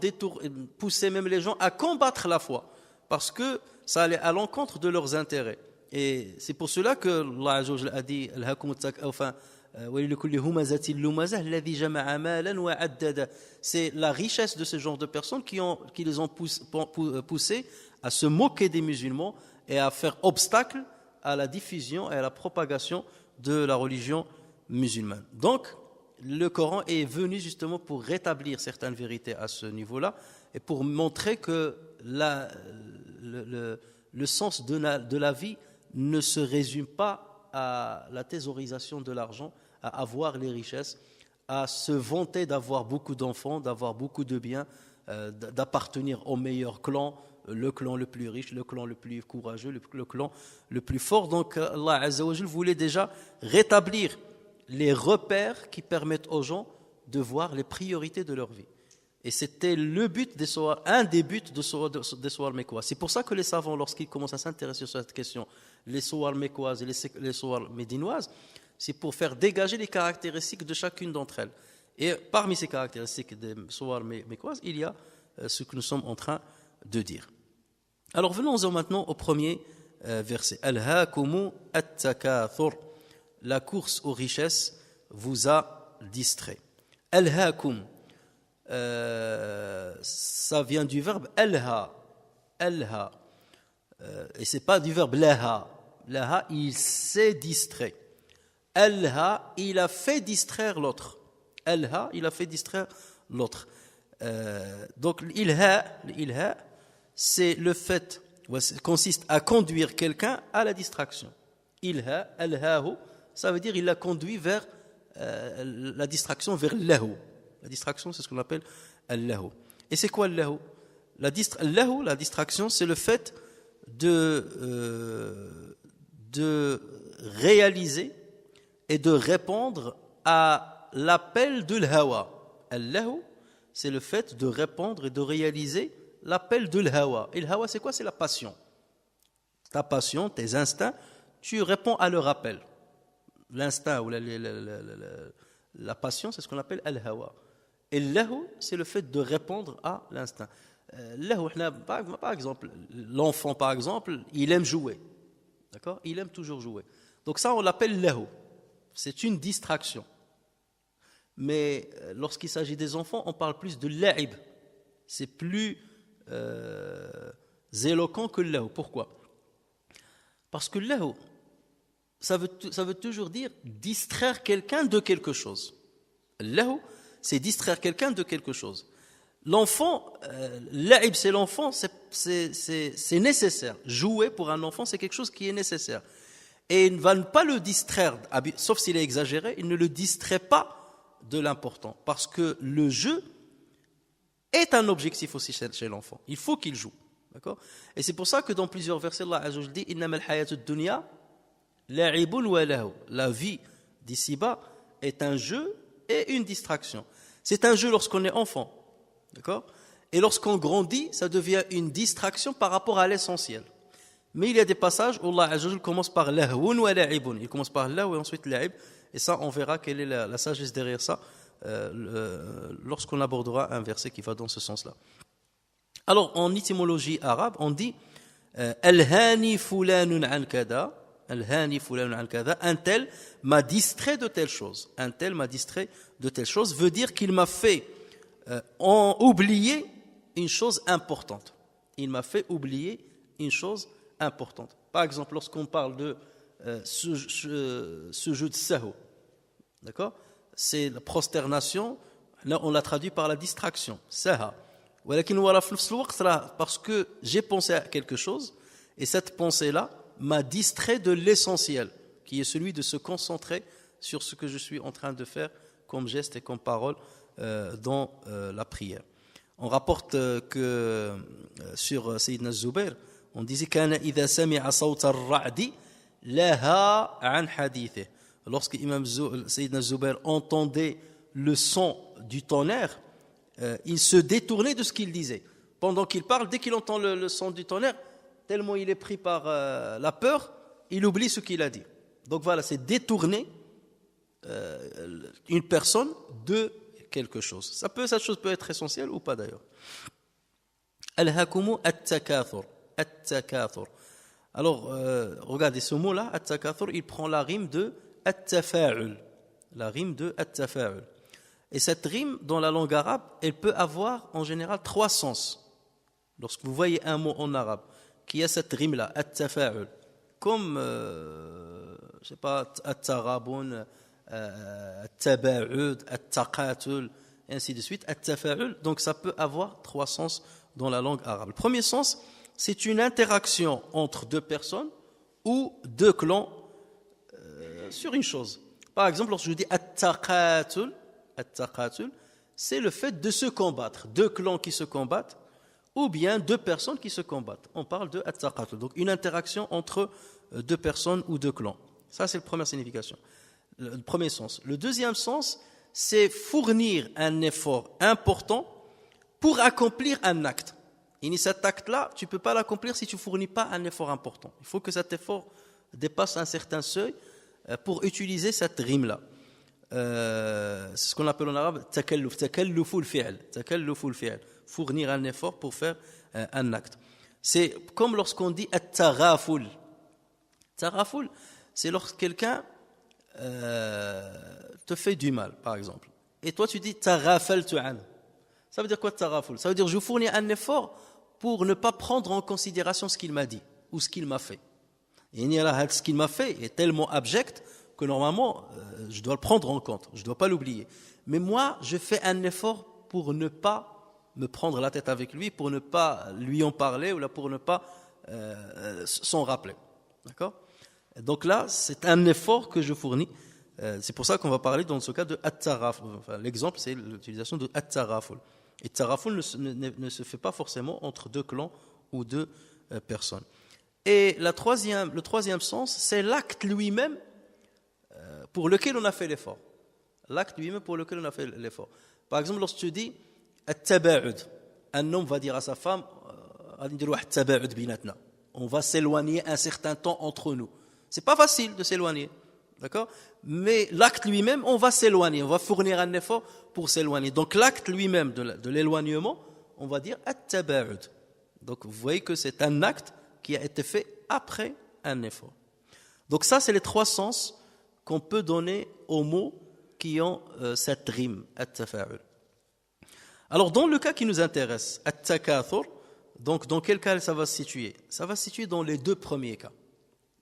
poussait même les gens à combattre la foi, parce que ça allait à l'encontre de leurs intérêts. Et c'est pour cela que Allah a dit c'est la richesse de ce genre de personnes qui les ont poussés à se moquer des musulmans et à faire obstacle à la diffusion et à la propagation de la religion musulmane. Donc, le Coran est venu justement pour rétablir certaines vérités à ce niveau-là et pour montrer que le sens de la vie ne se résume pas à la thésaurisation de l'argent, à avoir les richesses, à se vanter d'avoir beaucoup d'enfants, d'avoir beaucoup de biens, d'appartenir au meilleur clan, le clan le plus riche, le clan le plus courageux, le clan le plus fort. Donc Allah Azza wa Jal voulait déjà rétablir les repères qui permettent aux gens de voir les priorités de leur vie. Et c'était le but des soirs, un des buts des soirs mécoises. C'est pour ça que les savants, lorsqu'ils commencent à s'intéresser sur cette question, les soirs mécoises et les soirs médinoises, c'est pour faire dégager les caractéristiques de chacune d'entre elles. Et parmi ces caractéristiques des soirs mécoises, il y a ce que nous sommes en train de dire. Alors venons-en maintenant au premier verset. Al-haakumu at-takathur. La course aux richesses vous a distrait. Al-haakum. Ça vient du verbe alha. Alha. Et ce n'est pas du verbe laha. Laha, il s'est distrait. Alha, il a fait distraire l'autre. Alha, il a fait distraire l'autre. Donc l'ilha, c'est le fait, consiste à conduire quelqu'un à la distraction. Ilha, alhahu, ça veut dire il l'a conduit vers la distraction, vers lahu. La distraction, c'est ce qu'on appelle al-lahu. Et c'est quoi al-lahu? La distraction, c'est le fait de réaliser et de répondre à l'appel de l'hawa. Al-lahu, c'est le fait de répondre et de réaliser l'appel de l'hawa. Et l'hawa, c'est quoi? C'est la passion. Ta passion, tes instincts, tu réponds à leur appel. L'instinct ou la passion, c'est ce qu'on appelle al-hawa. Et l'lahu, c'est le fait de répondre à l'instinct. Par exemple, l'enfant, par exemple, il aime jouer. D'accord? Il aime toujours jouer. Donc ça, on l'appelle lahu. C'est une distraction. Mais lorsqu'il s'agit des enfants, on parle plus de la'ib. C'est plus éloquent que lahu. Pourquoi? Parce que lahu, ça veut toujours dire distraire quelqu'un de quelque chose. Lahu, c'est distraire quelqu'un de quelque chose. L'enfant, la'ib, c'est l'enfant, c'est nécessaire. Jouer pour un enfant, c'est quelque chose qui est nécessaire. Et il ne va pas le distraire, sauf s'il est exagéré, il ne le distrait pas de l'important. Parce que le jeu est un objectif aussi chez l'enfant. Il faut qu'il joue. D'accord? Et c'est pour ça que dans plusieurs versets, Allah Azza wa Jalla dit Innamal hayatud dunya la'ibun wa lahu. La vie d'ici-bas est un jeu et une distraction. C'est un jeu lorsqu'on est enfant. D'accord? Et lorsqu'on grandit, ça devient une distraction par rapport à l'essentiel. Mais il y a des passages où Allah Azza wa Jalla commence par lahwun wa la'ibun. Il commence par lahu et ensuite la'ib. Et ça, on verra quelle est la sagesse derrière ça lorsqu'on abordera un verset qui va dans ce sens-là. Alors, en étymologie arabe, on dit Al-hani fulanun an kada. Al-hani fulanun an kada. Un tel m'a distrait de telle chose. Un tel m'a distrait de telle chose veut dire qu'il m'a fait oublier une chose importante. Il m'a fait oublier une chose importante. Par exemple, lorsqu'on parle de ce jeu de sahu, d'accord? C'est la prosternation, là on l'a traduit par la distraction, saha. Parce que j'ai pensé à quelque chose et cette pensée-là m'a distrait de l'essentiel, qui est celui de se concentrer sur ce que je suis en train de faire comme geste et comme parole dans la prière. On rapporte que sur Sayyidina Zubair, on disait كان إذا سمع صوت الرعد لها عن حديثه. Lorsque Imam Sayyidina Zubair entendait le son du tonnerre, il se détournait de ce qu'il disait. Pendant qu'il parle, dès qu'il entend le son du tonnerre, tellement il est pris par la peur, il oublie ce qu'il a dit. Donc voilà, c'est détourner une personne de quelque chose. Cette chose peut être essentielle ou pas d'ailleurs. Al-hakumu at-takathur. At-takathur. Alors, regardez ce mot-là, at-takathur, il prend la rime de at-tafa'ul. La rime de at-tafa'ul. Et cette rime, dans la langue arabe, elle peut avoir en général 3 sens. Lorsque vous voyez un mot en arabe qui a cette rime-là, at-tafa'ul, comme, je sais pas, at-tarabun, at-taba'ud, at-taqatul, et ainsi de suite, at-tafa'ul, donc ça peut avoir 3 sens dans la langue arabe. Le premier sens, c'est une interaction entre 2 personnes ou 2 clans sur une chose. Par exemple, lorsque je dis at-taqatul, c'est le fait de se combattre, deux clans qui se combattent, ou bien deux personnes qui se combattent. On parle de at-taqatul, donc une interaction entre deux personnes ou deux clans. Ça, c'est la première signification, le premier sens. Le deuxième sens, c'est fournir un effort important pour accomplir un acte. Et cet acte-là, tu ne peux pas l'accomplir si tu ne fournis pas un effort important. Il faut que cet effort dépasse un certain seuil pour utiliser cette rime-là. C'est ce qu'on appelle en arabe takalluful fi'l. Fournir un effort pour faire un acte. C'est comme lorsqu'on dit at-taraful. Taraful, c'est lorsque quelqu'un te fait du mal, par exemple. Et toi, tu dis tarafaltu an. Ça veut dire quoi taraful? Ça veut dire je fournis un effort pour ne pas prendre en considération ce qu'il m'a dit ou ce qu'il m'a fait. Et ce qu'il m'a fait est tellement abject que normalement, je dois le prendre en compte, je ne dois pas l'oublier. Mais moi, je fais un effort pour ne pas me prendre la tête avec lui, pour ne pas lui en parler ou là, pour ne pas s'en rappeler. D'accord? Donc là, c'est un effort que je fournis. C'est pour ça qu'on va parler dans ce cas de at-taraful. Enfin, l'exemple, c'est l'utilisation de at-taraful. Et taraful ne se fait pas forcément entre deux clans ou deux personnes. Et le troisième sens, c'est l'acte lui-même pour lequel on a fait l'effort. L'acte lui-même pour lequel on a fait l'effort. Par exemple, lorsque tu dis at-taba'ud, un homme va dire à sa femme on va s'éloigner un certain temps entre nous. C'est pas facile de s'éloigner. D'accord? Mais l'acte lui-même, on va s'éloigner, on va fournir un effort pour s'éloigner. Donc l'acte lui-même de l'éloignement, on va dire at-taba'ud. Donc vous voyez que c'est un acte qui a été fait après un effort. Donc ça, c'est les trois sens qu'on peut donner aux mots qui ont cette rime, at-tafa'ul. Alors dans le cas qui nous intéresse, at-takathur, donc dans quel cas ça va se situer? Ça va se situer dans les deux premiers cas,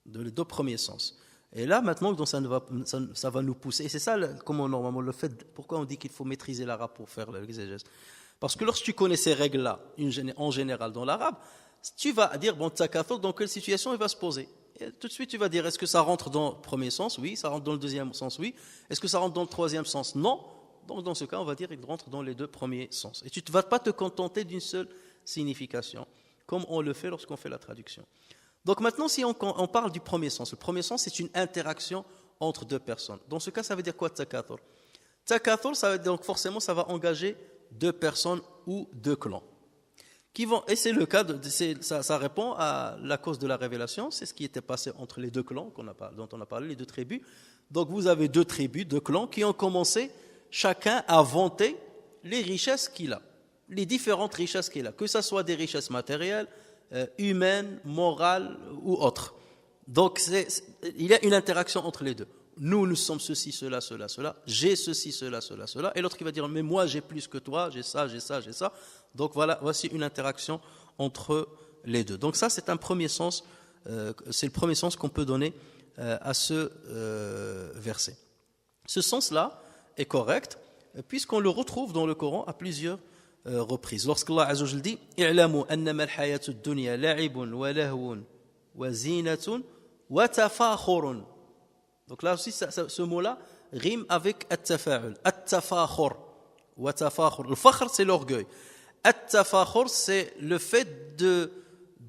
dans les deux premiers sens. Et là, maintenant, donc, ça va nous pousser. Et c'est ça, comment normalement le fait. Pourquoi on dit qu'il faut maîtriser l'arabe pour faire l'exégèse? Parce que lorsque tu connais ces règles-là, en général dans l'arabe, tu vas dire, bon, takathur, dans quelle situation il va se poser? Et tout de suite, tu vas dire, est-ce que ça rentre dans le premier sens? Oui. Ça rentre dans le deuxième sens? Oui. Est-ce que ça rentre dans le troisième sens? Non. Donc, dans ce cas, on va dire qu'il rentre dans les deux premiers sens. Et tu ne vas pas te contenter d'une seule signification, comme on le fait lorsqu'on fait la traduction. Donc maintenant, si on parle du premier sens, le premier sens, c'est une interaction entre deux personnes. Dans ce cas, ça veut dire quoi, takathur? Takathur, ça veut dire, donc forcément, ça va engager deux personnes ou deux clans. Et c'est le cas, ça répond à la cause de la révélation, c'est ce qui était passé entre les deux clans dont on a parlé, les deux tribus. Donc vous avez deux tribus, deux clans qui ont commencé chacun à vanter les richesses qu'il a, les différentes richesses qu'il a, que ce soit des richesses matérielles, humaine, morale ou autre. Donc il y a une interaction entre les deux. Nous sommes ceci, cela, j'ai ceci, cela, et l'autre qui va dire mais moi j'ai plus que toi, j'ai ça. Donc voici une interaction entre les deux. Donc ça c'est un premier sens, c'est le premier sens qu'on peut donner à ce verset. Ce sens-là est correct puisqu'on le retrouve dans le Coran à plusieurs reprises. Lorsqu'Allah Azza wa Jalla dit i'lamu annama al-hayatu ad-dunya la'ibun wa lahwun wa zinatun wa tafakhurun. Donc là aussi ce mot-là rime avec at-tafa'ul, at-tafakhur wa tafakhur. Le fakhr c'est l'orgueil. At-tafakhur c'est le fait de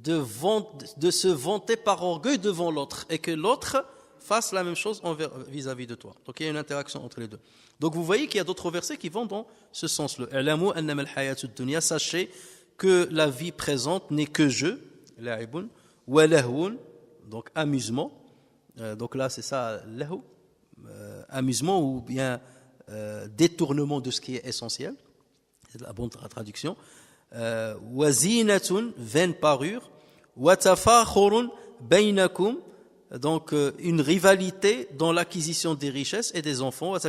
se vanter par orgueil devant l'autre et que l'autre fasse la même chose vis-à-vis de toi. Donc il y a une interaction entre les deux. Donc vous voyez qu'il y a d'autres versets qui vont dans ce sens-là. Sachez que la vie présente n'est que jeu, la'ibun, wa lahwun, donc amusement. Donc là c'est ça, lahu, amusement ou bien détournement de ce qui est essentiel. C'est la bonne traduction. Wa zinatun, vaine parure, wa tafakhurun bainakum, donc une rivalité dans l'acquisition des richesses et des enfants. Donc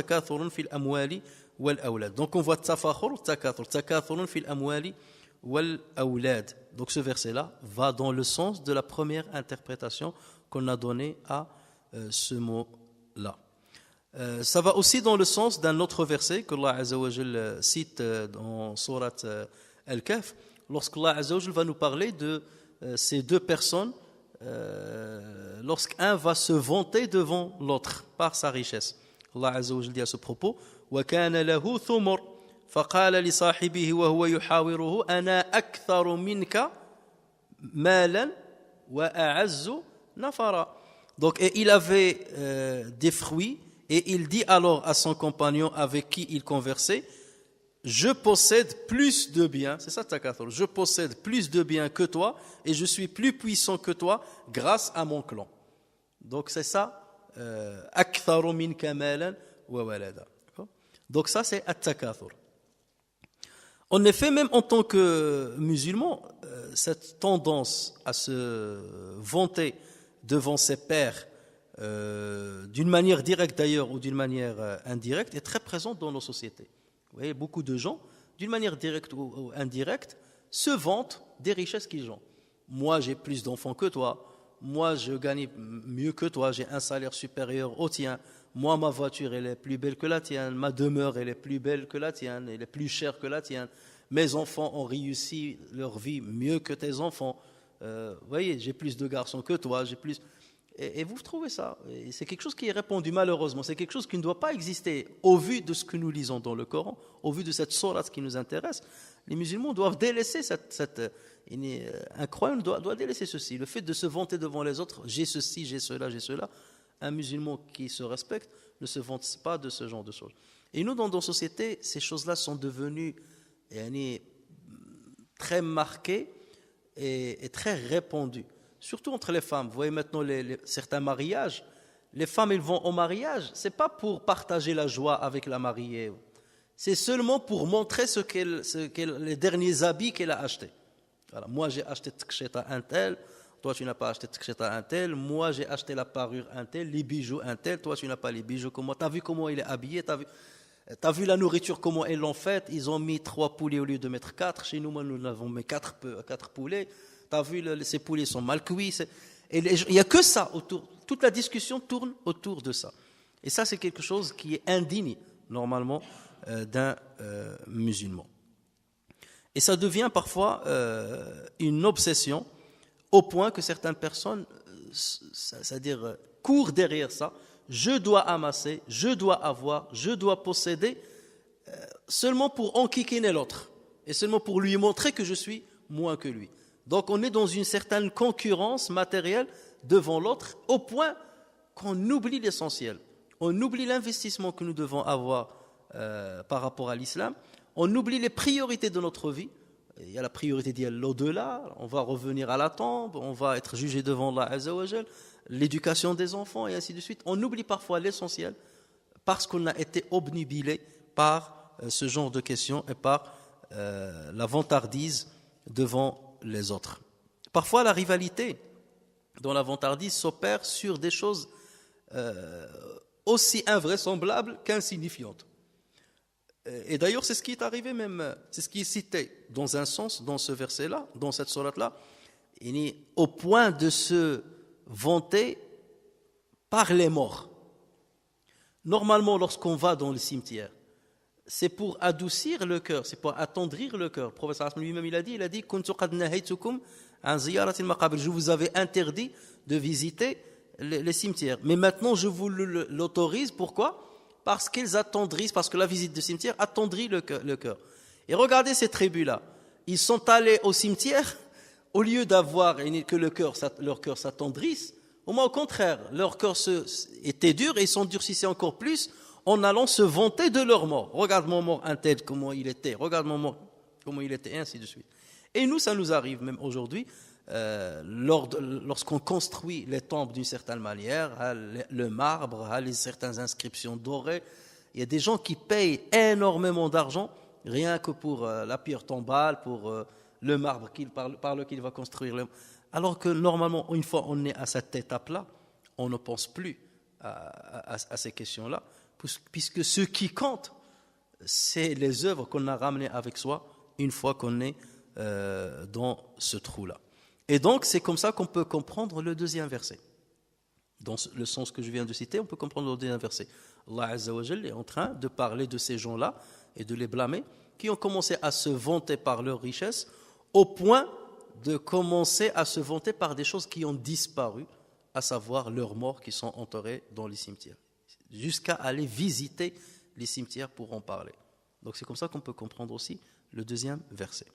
on voit takathurun fil amwali wal awlad. Donc ce verset-là va dans le sens de la première interprétation qu'on a donnée à ce mot-là. Ça va aussi dans le sens d'un autre verset que Allah Azza wa Jalla cite dans sourate Al-Kahf, lorsqu'Allah Azza wa Jalla va nous parler de ces deux personnes lorsqu'un va se vanter devant l'autre par sa richesse. Allah Azza wa Jalla dit à ce propos وَكَانَ لَهُ ثُمُرٌ فَقَالَ لِصَاحِبِهِ وَهُوَ يُحَاوِرُهُ أَنَا أَكْثَرُ مِنْكَ مَالًا وَأَعَزُّ نَفَرًا. Donc, et il avait des fruits, et il dit alors à son compagnon avec qui il conversait, je possède plus de biens, c'est ça takathur, je possède plus de biens que toi, et je suis plus puissant que toi grâce à mon clan. Donc c'est ça, aktharu minka malan wa walada. Donc ça c'est at-takathur. En effet, même en tant que musulman, cette tendance à se vanter devant ses pairs, d'une manière directe d'ailleurs ou d'une manière indirecte, est très présente dans nos sociétés. Vous voyez, beaucoup de gens, d'une manière directe ou indirecte, se vantent des richesses qu'ils ont. Moi, j'ai plus d'enfants que toi. Moi, je gagne mieux que toi. J'ai un salaire supérieur au tien. Moi, ma voiture, elle est plus belle que la tienne. Ma demeure, elle est plus belle que la tienne. Elle est plus chère que la tienne. Mes enfants ont réussi leur vie mieux que tes enfants. Vous voyez, j'ai plus de garçons que toi. J'ai plus... Et vous trouvez ça, et c'est quelque chose qui est répandu malheureusement, c'est quelque chose qui ne doit pas exister au vu de ce que nous lisons dans le Coran, au vu de cette sourate qui nous intéresse. Les musulmans doivent délaisser un croyant doit délaisser ceci, le fait de se vanter devant les autres, j'ai ceci, j'ai cela, j'ai cela. Un musulman qui se respecte ne se vante pas de ce genre de choses. Et nous, dans nos sociétés, ces choses-là sont devenues très marquées et très répandues. Surtout entre les femmes. Vous voyez maintenant certains mariages, les femmes elles vont au mariage, c'est pas pour partager la joie avec la mariée, c'est seulement pour montrer les derniers habits qu'elle a achetés. Voilà. Moi j'ai acheté tkcheta un tel, toi tu n'as pas acheté tkcheta un tel, moi j'ai acheté la parure un tel, les bijoux un tel, toi tu n'as pas les bijoux comme moi. T'as vu comment il est habillé, t'as vu la nourriture comment ils l'ont faite, ils ont mis 3 poulets au lieu de mettre 4, chez nous nous avons mis 4 poulets. Tu as vu, ces poulets sont mal cuits. Il n'y a que ça autour. Toute la discussion tourne autour de ça. Et ça, c'est quelque chose qui est indigne, normalement, d'un musulman. Et ça devient parfois une obsession, au point que certaines personnes, c'est-à-dire, courent derrière ça. Je dois amasser, je dois avoir, je dois posséder, seulement pour enquiquiner l'autre. Et seulement pour lui montrer que je suis moins que lui. Donc on est dans une certaine concurrence matérielle devant l'autre au point qu'on oublie l'essentiel. On oublie l'investissement que nous devons avoir par rapport à l'islam. On oublie les priorités de notre vie. Il y a la priorité d'y aller l'au-delà. On va revenir à la tombe. On va être jugé devant Allah Azza wa Jal. L'éducation des enfants et ainsi de suite. On oublie parfois l'essentiel parce qu'on a été obnubilé par ce genre de questions et par la vantardise devant les autres. Parfois, la rivalité dans la vantardise s'opère sur des choses aussi invraisemblables qu'insignifiantes. Et d'ailleurs, c'est ce qui est arrivé même, c'est ce qui est cité dans un sens, dans ce verset-là, dans cette sourate-là, au point de se vanter par les morts. Normalement, lorsqu'on va dans le cimetière, c'est pour adoucir le cœur, c'est pour attendrir le cœur. Le prophète lui-même il a dit je vous avais interdit de visiter les cimetières, mais maintenant je vous l'autorise. Pourquoi? Parce qu'ils attendrissent, parce que la visite de cimetière attendrit le cœur. Et regardez ces tribus-là, ils sont allés au cimetière au lieu d'avoir que leur cœur s'attendrisse. Au contraire, leur cœur était dur et ils s'endurcissaient encore plus en allant se vanter de leur mort. Regarde mon mort un tel, comment il était. Regarde mon mort, comment il était, et ainsi de suite. Et nous, ça nous arrive même aujourd'hui, lorsqu'on construit les temples d'une certaine manière, le marbre, certaines inscriptions dorées. Il y a des gens qui payent énormément d'argent, rien que pour la pierre tombale, pour le marbre par lequel il va construire. Alors que normalement, une fois on est à cette étape-là, on ne pense plus à ces questions-là, puisque ce qui compte, c'est les œuvres qu'on a ramenées avec soi une fois qu'on est dans ce trou-là. Et donc, c'est comme ça qu'on peut comprendre le deuxième verset. Dans le sens que je viens de citer, on peut comprendre le deuxième verset. Allah Azza wa Jalla est en train de parler de ces gens-là et de les blâmer, qui ont commencé à se vanter par leur richesse, au point de commencer à se vanter par des choses qui ont disparu, à savoir leurs morts qui sont enterrés dans les cimetières. jusqu'à aller visiter les cimetières pour en parler. Donc c'est comme ça qu'on peut comprendre aussi le deuxième verset.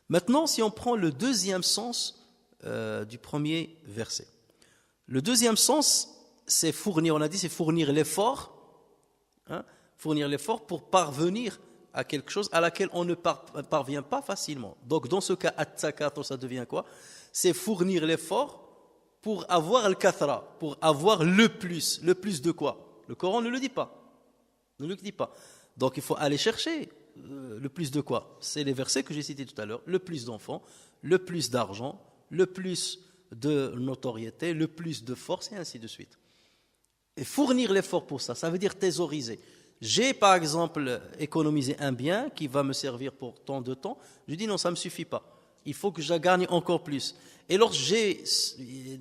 Maintenant, si on prend le deuxième sens du premier verset. Le deuxième sens, c'est fournir, on a dit, c'est fournir l'effort, fournir l'effort pour parvenir à quelque chose à laquelle on ne parvient pas facilement. Donc dans ce cas, at-takathur, ça devient quoi? C'est fournir l'effort pour avoir le kathra, pour avoir le plus. Le plus de quoi? Le Coran ne le dit pas. Ne le dit pas. Donc il faut aller chercher le plus de quoi? C'est les versets que j'ai cités tout à l'heure. Le plus d'enfants, le plus d'argent, le plus de notoriété, le plus de force, et ainsi de suite. Et fournir l'effort pour ça, ça veut dire thésauriser. J'ai par exemple économisé un bien qui va me servir pour tant de temps. Je dis non, ça ne me suffit pas. Il faut que je gagne encore plus. Et lorsque j'ai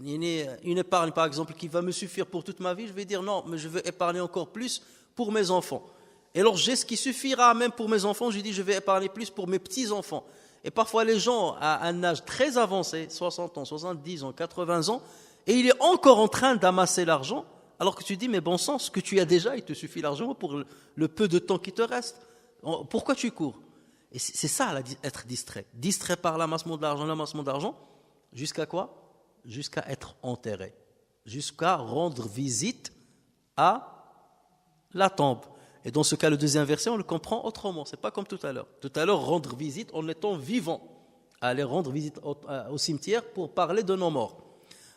une épargne par exemple qui va me suffire pour toute ma vie, je vais dire non, mais je veux épargner encore plus pour mes enfants. Et lorsque j'ai ce qui suffira même pour mes enfants, je dis je vais épargner plus pour mes petits-enfants. Et parfois les gens à un âge très avancé, 60 ans, 70 ans, 80 ans, et il est encore en train d'amasser l'argent, alors que tu dis, mais bon sang, ce que tu as déjà, il te suffit largement pour le peu de temps qui te reste. Pourquoi tu cours? Et c'est ça, être distrait. Distrait par l'amassement d'argent, jusqu'à quoi? Jusqu'à être enterré. Jusqu'à rendre visite à la tombe. Et dans ce cas, le deuxième verset, on le comprend autrement. Ce n'est pas comme tout à l'heure. Tout à l'heure, rendre visite en étant vivant. Aller rendre visite au cimetière pour parler de nos morts.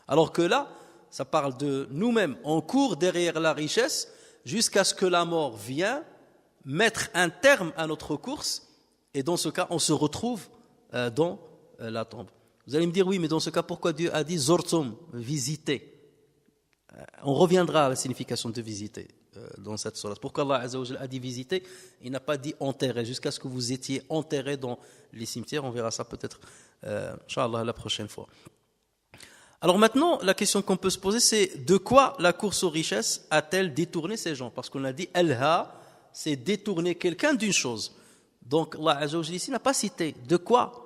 Alors que là, ça parle de nous-mêmes. On court derrière la richesse jusqu'à ce que la mort vienne mettre un terme à notre course. Et dans ce cas, on se retrouve dans la tombe. Vous allez me dire, oui, mais dans ce cas, pourquoi Dieu a dit « zortum » visiter? On reviendra à la signification de visiter dans cette sourate. Pourquoi Allah Azza wa Jalla a dit visiter? Il n'a pas dit enterrer, jusqu'à ce que vous étiez enterrés dans les cimetières. On verra ça peut-être, Inch'Allah, la prochaine fois. Alors maintenant, la question qu'on peut se poser, c'est de quoi la course aux richesses a-t-elle détourné ces gens? Parce qu'on a dit, Elha, c'est détourner quelqu'un d'une chose. Donc, Allah Azza wa Jalla ici n'a pas cité de quoi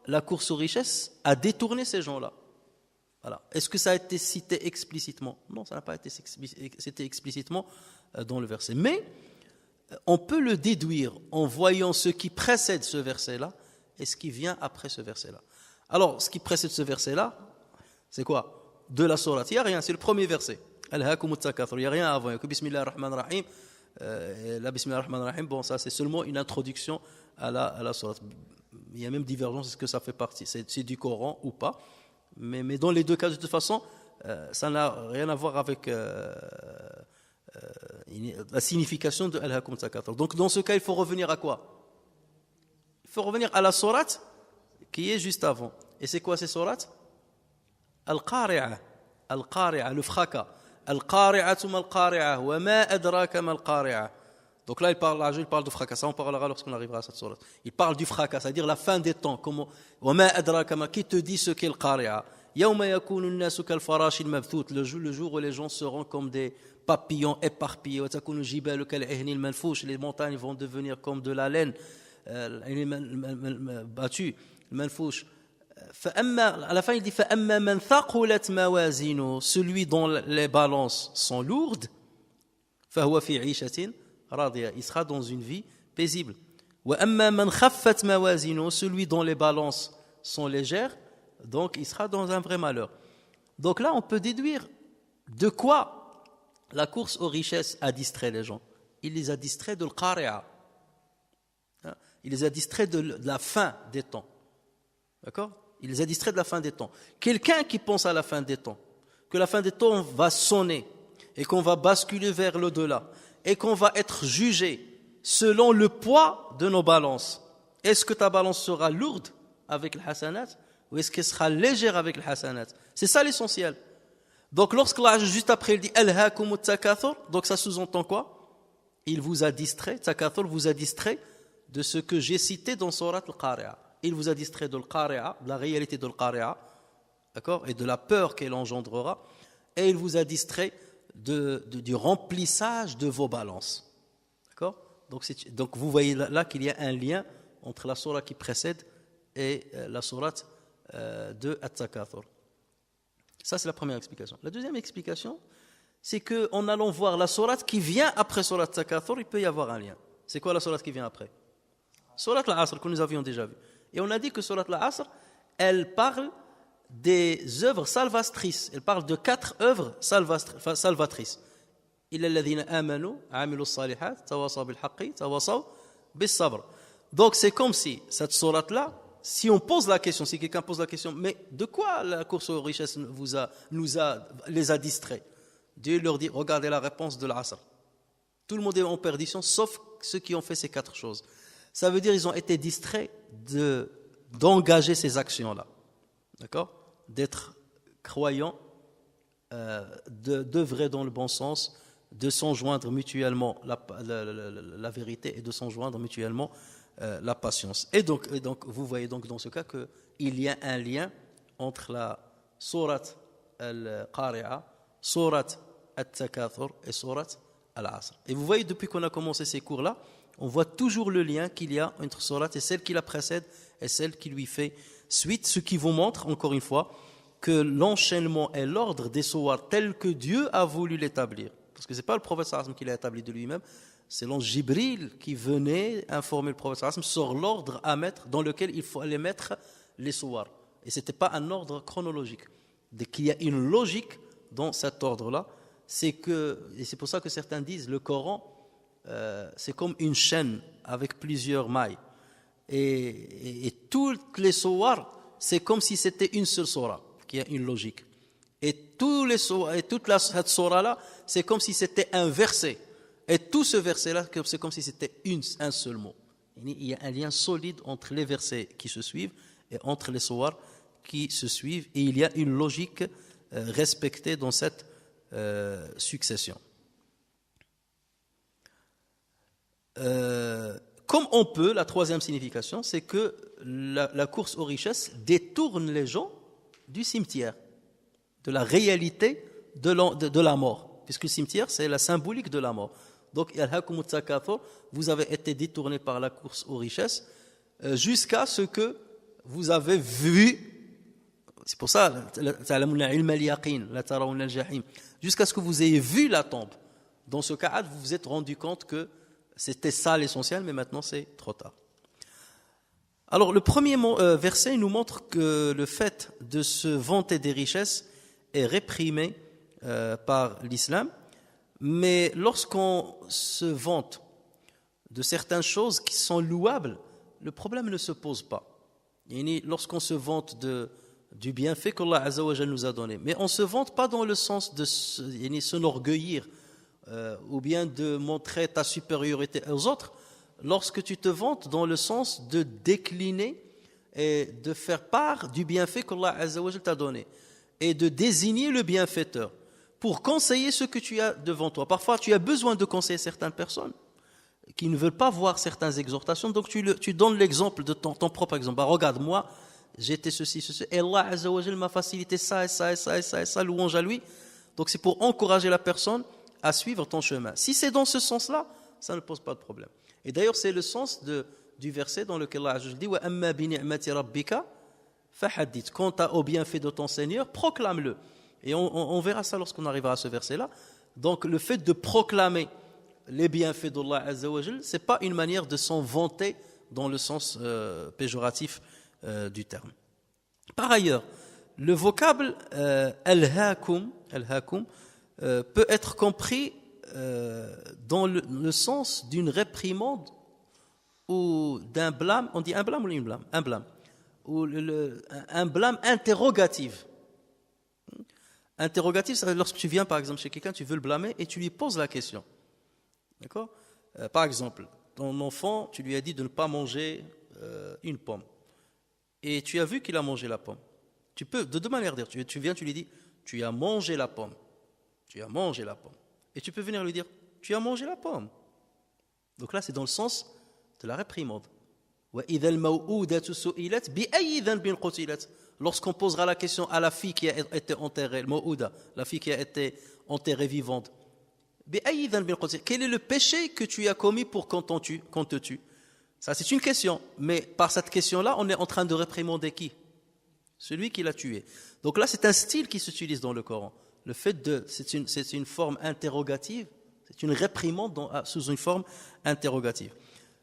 la course aux richesses a détourné ces gens-là. Voilà. Est-ce que ça a été cité explicitement? Non, ça n'a pas été cité explicitement dans le verset. Mais on peut le déduire en voyant ce qui précède ce verset-là et ce qui vient après ce verset-là. Alors, ce qui précède ce verset-là, c'est quoi? De la sourate. Il n'y a rien, c'est le premier verset. Al-Hakum al-Takathur. Il n'y a rien avant. Il n'y a que Bismillah ar-Rahman ar-Rahim. La Bismillah ar-Rahman ar-Rahim, bon, ça c'est seulement une introduction à la sourate. Il y a même divergence, est-ce que ça fait partie, c'est du Coran ou pas. Mais dans les deux cas, de toute façon, ça n'a rien à voir avec la signification de Al-Hakum al-Takathur. Donc dans ce cas, il faut revenir à quoi? Il faut revenir à la sourate qui est juste avant. Et c'est quoi ces sourates? Al-Qari'ah, le fracas. Al-Qari'atu mal-Qari'ah, wa ma adraka mal-Qari'ah. Donc là, il parle de fracas. Ça, on parlera lorsqu'on arrivera à cette sourate. Il parle du fracas, c'est-à-dire la fin des temps. Wa ma adraka mal, qui te dit ce qu'est le Qari'ah? Yawma yakunu an-nasu kal-farashi al-mabthut, le jour où les gens seront comme des papillons éparpillés. Wa takunu jibalu kal-ihni al-manfush, les montagnes vont devenir comme de la laine battue, manfouche. À la fin, il dit فَأَمَّا مَنْ ثَقُلَتْ مَوَازِينُهُ, celui dont les balances sont lourdes, فَهُوَ فِي عِيشَةٍ رَاضِيَةٍ, il sera dans une vie paisible. وَأَمَّا مَنْ خَفَّتْ مَوَازِينُهُ, celui dont les balances sont légères, donc il sera dans un vrai malheur. Donc là, on peut déduire de quoi la course aux richesses a distrait les gens. Il les a distraits de l'qari'a. Il les a distraits de la fin des temps. D'accord? Il les a distraits de la fin des temps. Quelqu'un qui pense à la fin des temps, que la fin des temps va sonner et qu'on va basculer vers l'au-delà et qu'on va être jugé selon le poids de nos balances. Est-ce que ta balance sera lourde avec le hasanat ou est-ce qu'elle sera légère avec le hasanat? C'est ça l'essentiel. Donc lorsque là, juste après il dit Al-Hakum al-Takathur, donc ça sous-entend quoi? Il vous a distrait, Takathur vous a distrait de ce que j'ai cité dans Surat al-Qari'a. Il vous a distrait de l'Qari'a, de la réalité de l'Qari'a, d'accord, et de la peur qu'elle engendrera, et il vous a distrait du remplissage de vos balances. D'accord? Donc vous voyez là qu'il y a un lien entre la sourate qui précède et la sourate de At-Takathur. Ça, c'est la première explication. La deuxième explication, c'est qu'en allant voir la sourate qui vient après sourate Takathur, il peut y avoir un lien. C'est quoi la sourate qui vient après? Sourate al-Asr, que nous avions déjà vu. Et on a dit que sourate al-Asr, elle parle des œuvres salvatrices. Elle parle de 4 œuvres salvatrices. إِلَّا الَّذِينَ آمَنُوا عَمِلُوا الصَّالِحَاتِ تَوَاصَوْا بِالْحَقِّ تَوَاصَوْا بِالصَّبْرِ. Donc c'est comme si cette sourate-là, si on pose la question, si quelqu'un pose la question, mais de quoi la course aux richesses les a distraits? Dieu leur dit, regardez la réponse de l'Asr. Tout le monde est en perdition, sauf ceux qui ont fait ces 4 choses. Ça veut dire qu'ils ont été distraits d'engager ces actions-là. D'accord? D'être croyants, d'œuvrer dans le bon sens, de s'enjoindre mutuellement la vérité et de s'enjoindre mutuellement la patience. Et donc, vous voyez donc dans ce cas qu'il y a un lien entre la sourate al-Qari'a, sourate al-Takathur et sourate al-Asr. Et vous voyez, depuis qu'on a commencé ces cours-là, on voit toujours le lien qu'il y a entre sourate et celle qui la précède et celle qui lui fait suite, ce qui vous montre, encore une fois, que l'enchaînement et l'ordre des sourates tel que Dieu a voulu l'établir. Parce que ce n'est pas le prophète sallallahu qui l'a établi de lui-même, c'est l'ange Jibril qui venait informer le prophète sallallahu sur l'ordre à mettre, dans lequel il faut aller mettre les sourates. Et ce n'était pas un ordre chronologique. Dès qu'il y a une logique dans cet ordre-là, et c'est pour ça que certains disent le Coran, c'est comme une chaîne avec plusieurs mailles. Et toutes les sourates, c'est comme si c'était une seule sourate, qui a une logique. Et toute cette sourate-là, c'est comme si c'était un verset. Et tout ce verset-là, c'est comme si c'était un seul mot. Il y a un lien solide entre les versets qui se suivent et entre les sourates qui se suivent. Et il y a une logique respectée dans cette succession. Comme on peut, la troisième signification, c'est que la course aux richesses détourne les gens du cimetière, de la réalité de la mort, puisque le cimetière, c'est la symbolique de la mort. Donc, vous avez été détourné par la course aux richesses jusqu'à ce que vous avez vu, c'est pour ça, jusqu'à ce que vous ayez vu la tombe. Dans ce cas, vous vous êtes rendu compte que c'était ça l'essentiel, mais maintenant c'est trop tard. Alors, le premier verset nous montre que le fait de se vanter des richesses est réprimé par l'islam. Mais lorsqu'on se vante de certaines choses qui sont louables, le problème ne se pose pas. Lorsqu'on se vante du bienfait qu'Allah Azza wa Jal nous a donné, mais on ne se vante pas dans le sens de s'enorgueillir ou bien de montrer ta supériorité aux autres, lorsque tu te vantes dans le sens de décliner et de faire part du bienfait qu'Allah Azza wa Jal t'a donné et de désigner le bienfaiteur pour conseiller ce que tu as devant toi. Parfois, tu as besoin de conseiller certaines personnes qui ne veulent pas voir certaines exhortations, donc tu donnes l'exemple de ton propre exemple. Bah, regarde, moi, j'étais ceci, et Allah Azza wa Jal m'a facilité ça, et ça, et ça, et ça, et ça, louange à lui. Donc c'est pour encourager la personne à suivre ton chemin. Si c'est dans ce sens-là, ça ne pose pas de problème. Et d'ailleurs, c'est le sens du verset dans lequel Allah Azza wa Jal dit « Wa amma bi ni'mati rabbika fahaddith » Quant au bienfait de ton Seigneur, proclame-le. Et on verra ça lorsqu'on arrivera à ce verset-là. Donc le fait de proclamer les bienfaits d'Allah Azza wa Jal, ce n'est pas une manière de s'en vanter dans le sens péjoratif du terme. Par ailleurs, le vocable al-hakum peut être compris dans le sens d'une réprimande ou d'un blâme. On dit un blâme ou une blâme? Un blâme. Ou un blâme interrogatif. Interrogatif, c'est lorsque tu viens par exemple chez quelqu'un, tu veux le blâmer et tu lui poses la question. D'accord? Par exemple, ton enfant, tu lui as dit de ne pas manger une pomme. Et tu as vu qu'il a mangé la pomme. Tu peux, de deux manières dire, tu viens, tu lui dis, tu as mangé la pomme. Tu as mangé la pomme. Et tu peux venir lui dire, tu as mangé la pomme. Donc là, c'est dans le sens de la réprimande. Lorsqu'on posera la question à la fille qui a été enterrée, la fille qui a été enterrée vivante, quel est le péché que tu as commis pour qu'on te tue? Ça, c'est une question. Mais par cette question-là, on est en train de réprimander qui? Celui qui l'a tué. Donc là, c'est un style qui s'utilise dans le Coran. Le fait de, c'est une forme interrogative, c'est une réprimande sous une forme interrogative.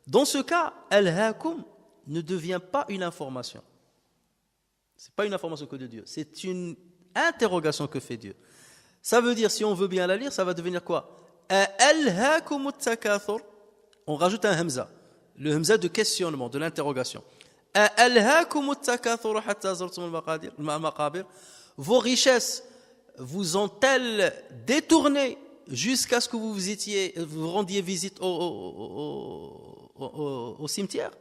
Dans ce cas, al-hakum ne devient pas une information. Ce n'est pas une information que de Dieu, c'est une interrogation que fait Dieu. Ça veut dire, si on veut bien la lire, ça va devenir quoi? Al-hakum at-takathur. On rajoute un hamza, le hamza de questionnement, de l'interrogation. Al-hakum at-takathur hatta zartum al-maqabir. Vos richesses vous ont-elles détourné jusqu'à ce que vous rendiez visite au cimetière?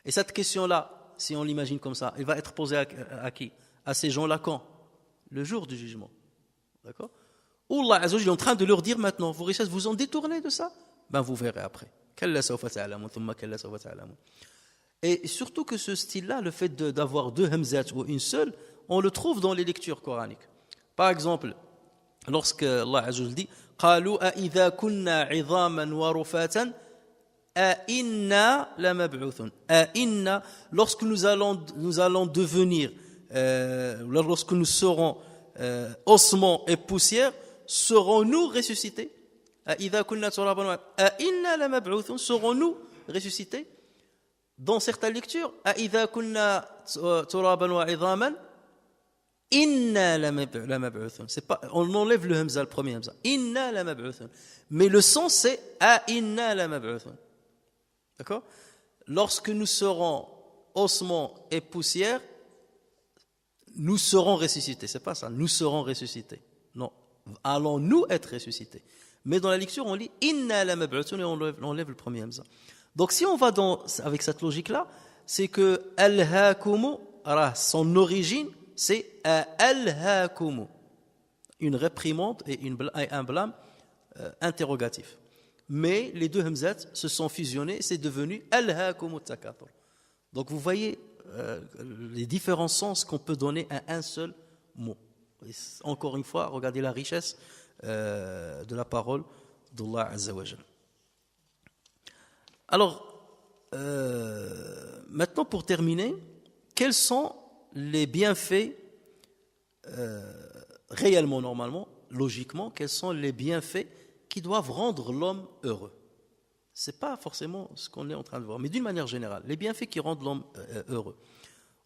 Et cette question-là, si on l'imagine comme ça, elle va être posée à qui? À ces gens-là quand? Le jour du jugement. D'accord? Allah Azza wa Jalla est en train de leur dire maintenant, vos richesses vous ont détourné de ça? Ben vous verrez après. Et surtout que ce style-là, le fait d'avoir deux hamzat ou une seule, on le trouve dans les lectures coraniques. Par exemple, lorsque Allah Azza wa Jalla dit قالوا أإذا كنا عظاما ورفاتا أإنا لمبعوثون. أإنا, lorsque nous allons devenir, lorsque nous serons ossements et poussière, serons-nous ressuscités? أإذا كنا ترابا أإنا لمبعوثون. Serons-nous ressuscités? Dans certaines lectures, أإذا كنا ترابا وعظاما Inna la mab'uthun. C'est pas, on enlève le hamza, le premier hamza. Inna la mab'uthun. Mais le sens c'est inna la mab'uthun. D'accord? Lorsque nous serons ossements et poussière, nous serons ressuscités. C'est pas ça. Nous serons ressuscités. Non. Allons-nous être ressuscités? Mais dans la lecture, on lit inna la mab'uthun et on enlève le premier hamza. Donc si on va avec cette logique-là, c'est que al-hakumu, son origine, c'est al-hakumu, une réprimande et un blâme interrogatif. Mais les deux hamzat se sont fusionnés, c'est devenu al-hakumu takathur. Donc vous voyez les différents sens qu'on peut donner à un seul mot. Et encore une fois, regardez la richesse de la parole d'Allah Azza wa Jalla. Alors, maintenant pour terminer, quels sont les bienfaits, réellement, normalement, logiquement, quels sont les bienfaits qui doivent rendre l'homme heureux? Ce n'est pas forcément ce qu'on est en train de voir, mais d'une manière générale, les bienfaits qui rendent l'homme heureux.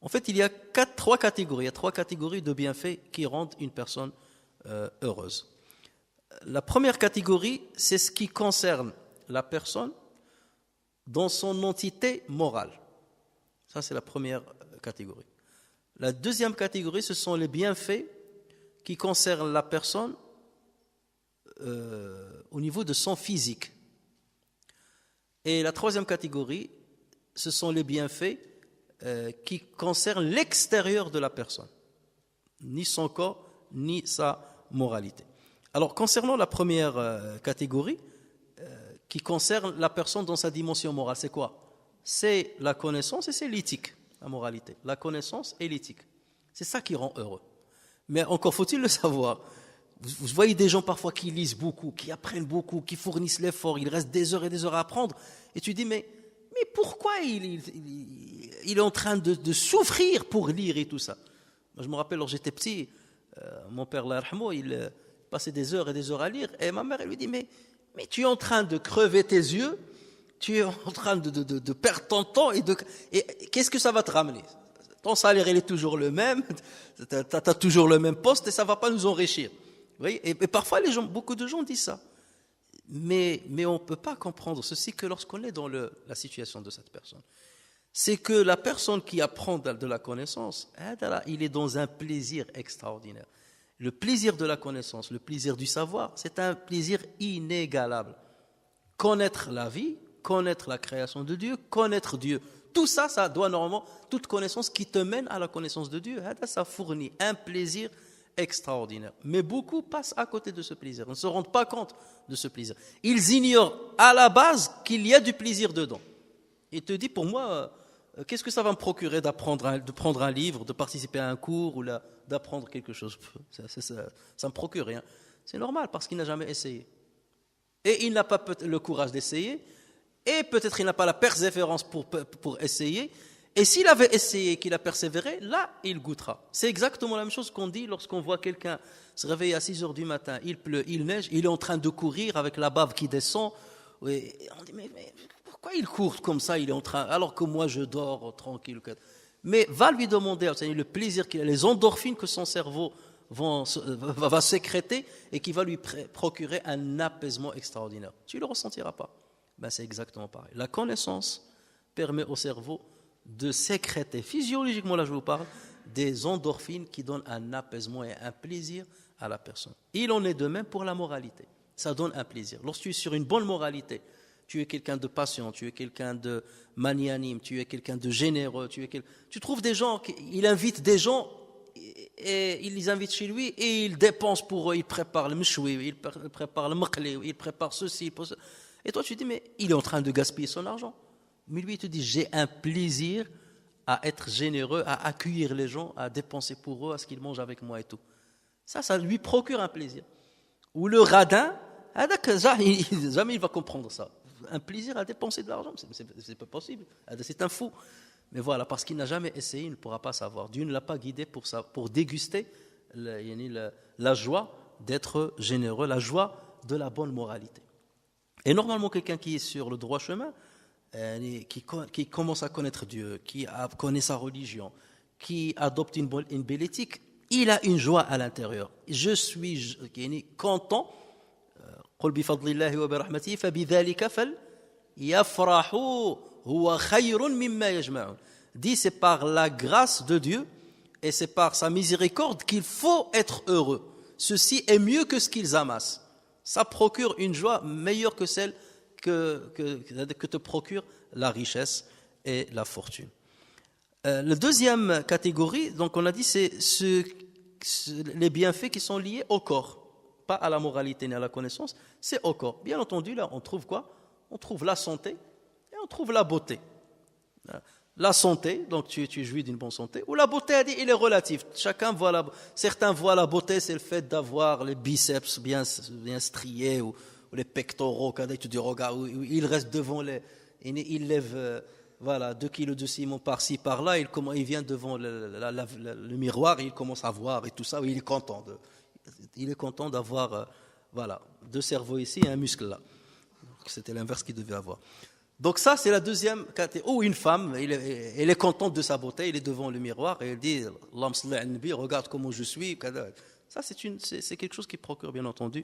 En fait, il y a trois catégories de bienfaits qui rendent une personne heureuse. La première catégorie, c'est ce qui concerne la personne dans son entité morale. Ça, c'est la première catégorie. La deuxième catégorie, ce sont les bienfaits qui concernent la personne au niveau de son physique. Et la troisième catégorie, ce sont les bienfaits qui concernent l'extérieur de la personne, ni son corps, ni sa moralité. Alors, concernant la première catégorie, qui concerne la personne dans sa dimension morale, c'est quoi? C'est la connaissance et c'est l'éthique. La moralité, la connaissance et l'éthique. C'est ça qui rend heureux. Mais encore faut-il le savoir. Vous voyez des gens parfois qui lisent beaucoup, qui apprennent beaucoup, qui fournissent l'effort, il reste des heures et des heures à apprendre. Et tu dis, mais pourquoi il est en train de souffrir pour lire et tout ça? Moi, je me rappelle, lorsque j'étais petit, mon père, il passait des heures et des heures à lire. Et ma mère, elle lui dit, mais tu es en train de crever tes yeux, tu es en train de perdre ton temps et qu'est-ce que ça va te ramener? Ton salaire, il est toujours le même, tu as toujours le même poste et ça ne va pas nous enrichir. Vous voyez? Et parfois, beaucoup de gens disent ça. Mais on ne peut pas comprendre ceci que lorsqu'on est dans la situation de cette personne. C'est que la personne qui apprend de la connaissance, il est dans un plaisir extraordinaire. Le plaisir de la connaissance, le plaisir du savoir, c'est un plaisir inégalable. Connaître la vie, connaître la création de Dieu, connaître Dieu. Tout ça, ça doit normalement, toute connaissance qui te mène à la connaissance de Dieu, ça fournit un plaisir extraordinaire. Mais beaucoup passent à côté de ce plaisir, ne se rendent pas compte de ce plaisir. Ils ignorent à la base qu'il y a du plaisir dedans. Ils te disent, pour moi, qu'est-ce que ça va me procurer de prendre un livre, de participer à un cours ou d'apprendre quelque chose? Ça ne me procure rien. C'est normal parce qu'il n'a jamais essayé. Et il n'a pas le courage d'essayer. Et peut-être il n'a pas la persévérance pour essayer. Et s'il avait essayé, qu'il a persévéré, là, il goûtera. C'est exactement la même chose qu'on dit lorsqu'on voit quelqu'un se réveiller à 6 heures du matin, il pleut, il neige, il est en train de courir avec la bave qui descend. Et on dit, mais pourquoi il court comme ça, il est en train, alors que moi je dors tranquille. Mais va lui demander le plaisir qu'il a, les endorphines que son cerveau va sécréter et qui va lui procurer un apaisement extraordinaire. Tu ne le ressentiras pas. Ben, c'est exactement pareil. La connaissance permet au cerveau de sécréter, physiologiquement là je vous parle, des endorphines qui donnent un apaisement et un plaisir à la personne. Il en est de même pour la moralité. Ça donne un plaisir. Lorsque tu es sur une bonne moralité, tu es quelqu'un de patient, tu es quelqu'un de magnanime, tu es quelqu'un de généreux, tu trouves des gens, il invite des gens et il les invite chez lui et il dépense pour eux, il prépare le mchoui, il prépare le maqli, il prépare ceci, et toi tu te dis mais il est en train de gaspiller son argent. Mais lui, il te dit, j'ai un plaisir à être généreux, à accueillir les gens, à dépenser pour eux, à ce qu'ils mangent avec moi et tout. Ça lui procure un plaisir. Ou le radin, jamais il va comprendre ça. Un plaisir à dépenser de l'argent, c'est pas possible. C'est un fou. Mais voilà, parce qu'il n'a jamais essayé, il ne pourra pas savoir. Dieu ne l'a pas guidé pour déguster la joie d'être généreux, la joie de la bonne moralité. Et normalement, quelqu'un qui est sur le droit chemin, qui commence à connaître Dieu, qui connaît sa religion, qui adopte une belle éthique, il a une joie à l'intérieur. Je suis content. قل بفضل الله وبرحمته فبذلك فليفرحوا هو خير مما يجمعون. Dit c'est par la grâce de Dieu et c'est par sa miséricorde qu'il faut être heureux. Ceci est mieux que ce qu'ils amassent. Ça procure une joie meilleure que celle que te procure la richesse et la fortune. La deuxième catégorie, donc on a dit, c'est les bienfaits qui sont liés au corps, pas à la moralité ni à la connaissance, c'est au corps. Bien entendu, là, on trouve quoi? On trouve la santé et on trouve la beauté. La santé, donc tu jouis d'une bonne santé, ou la beauté, il est relatif. Certains voient la beauté, c'est le fait d'avoir les biceps bien striés ou les pectoraux, quand tu dis regarde, il reste devant il lève 2 kilos de ciment par-ci par-là, il vient devant le miroir, il commence à voir et tout ça, il est content d'avoir 2 cerveaux ici et un muscle là. C'était l'inverse qu'il devait avoir. Donc ça c'est la deuxième catégorie. Ou une femme, elle est contente de sa beauté, elle est devant le miroir et elle dit Allahumma salli ala nabi, regarde comment je suis. Ça c'est quelque chose qui procure bien entendu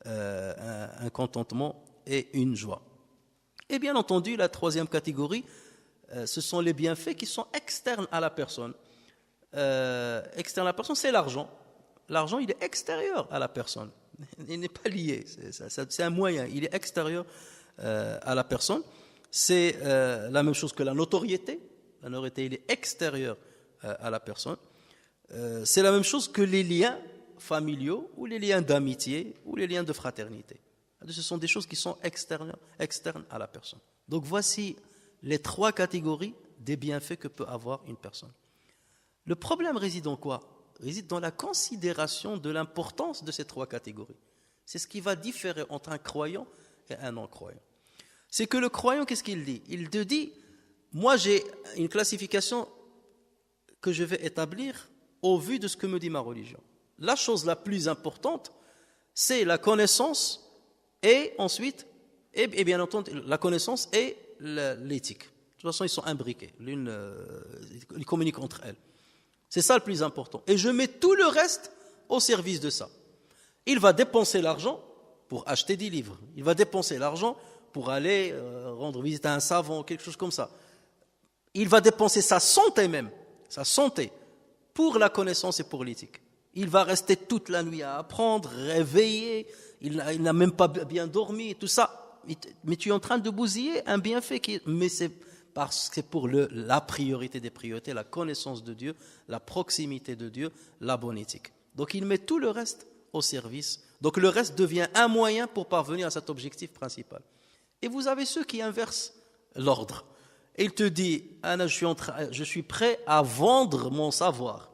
un contentement et une joie. Et bien entendu, la troisième catégorie, ce sont les bienfaits qui sont externes à la personne. Externe à la personne, c'est l'argent. L'argent, il est extérieur à la personne. Il n'est pas lié. C'est un moyen. Il est extérieur à la personne. C'est la même chose que la notoriété. La notoriété, il est extérieur à la personne. C'est la même chose que les liens familiaux ou les liens d'amitié ou les liens de fraternité. Ce sont des choses qui sont externes à la personne. Donc voici les 3 catégories des bienfaits que peut avoir une personne. Le problème réside en quoi? Réside dans la considération de l'importance de ces 3 catégories. C'est ce qui va différer entre un croyant et un non-croyant. C'est que le croyant, qu'est-ce qu'il dit? Il te dit, moi j'ai une classification que je vais établir au vu de ce que me dit ma religion. La chose la plus importante, c'est la connaissance et ensuite, et bien entendu, la connaissance et l'éthique. De toute façon, ils sont imbriqués, ils communiquent entre elles. C'est ça le plus important. Et je mets tout le reste au service de ça. Il va dépenser l'argent pour acheter des livres. Il va dépenser l'argent pour aller rendre visite à un savant, quelque chose comme ça. Il va dépenser sa santé même, sa santé, pour la connaissance et pour l'éthique. Il va rester toute la nuit à apprendre, réveillé, il n'a même pas bien dormi, tout ça. Mais tu es en train de bousiller un bienfait mais c'est parce que c'est pour la priorité des priorités, la connaissance de Dieu, la proximité de Dieu, la bonne éthique. Donc il met tout le reste au service. Donc le reste devient un moyen pour parvenir à cet objectif principal. Et vous avez ceux qui inversent l'ordre. Et il te dit, je suis prêt à vendre mon savoir.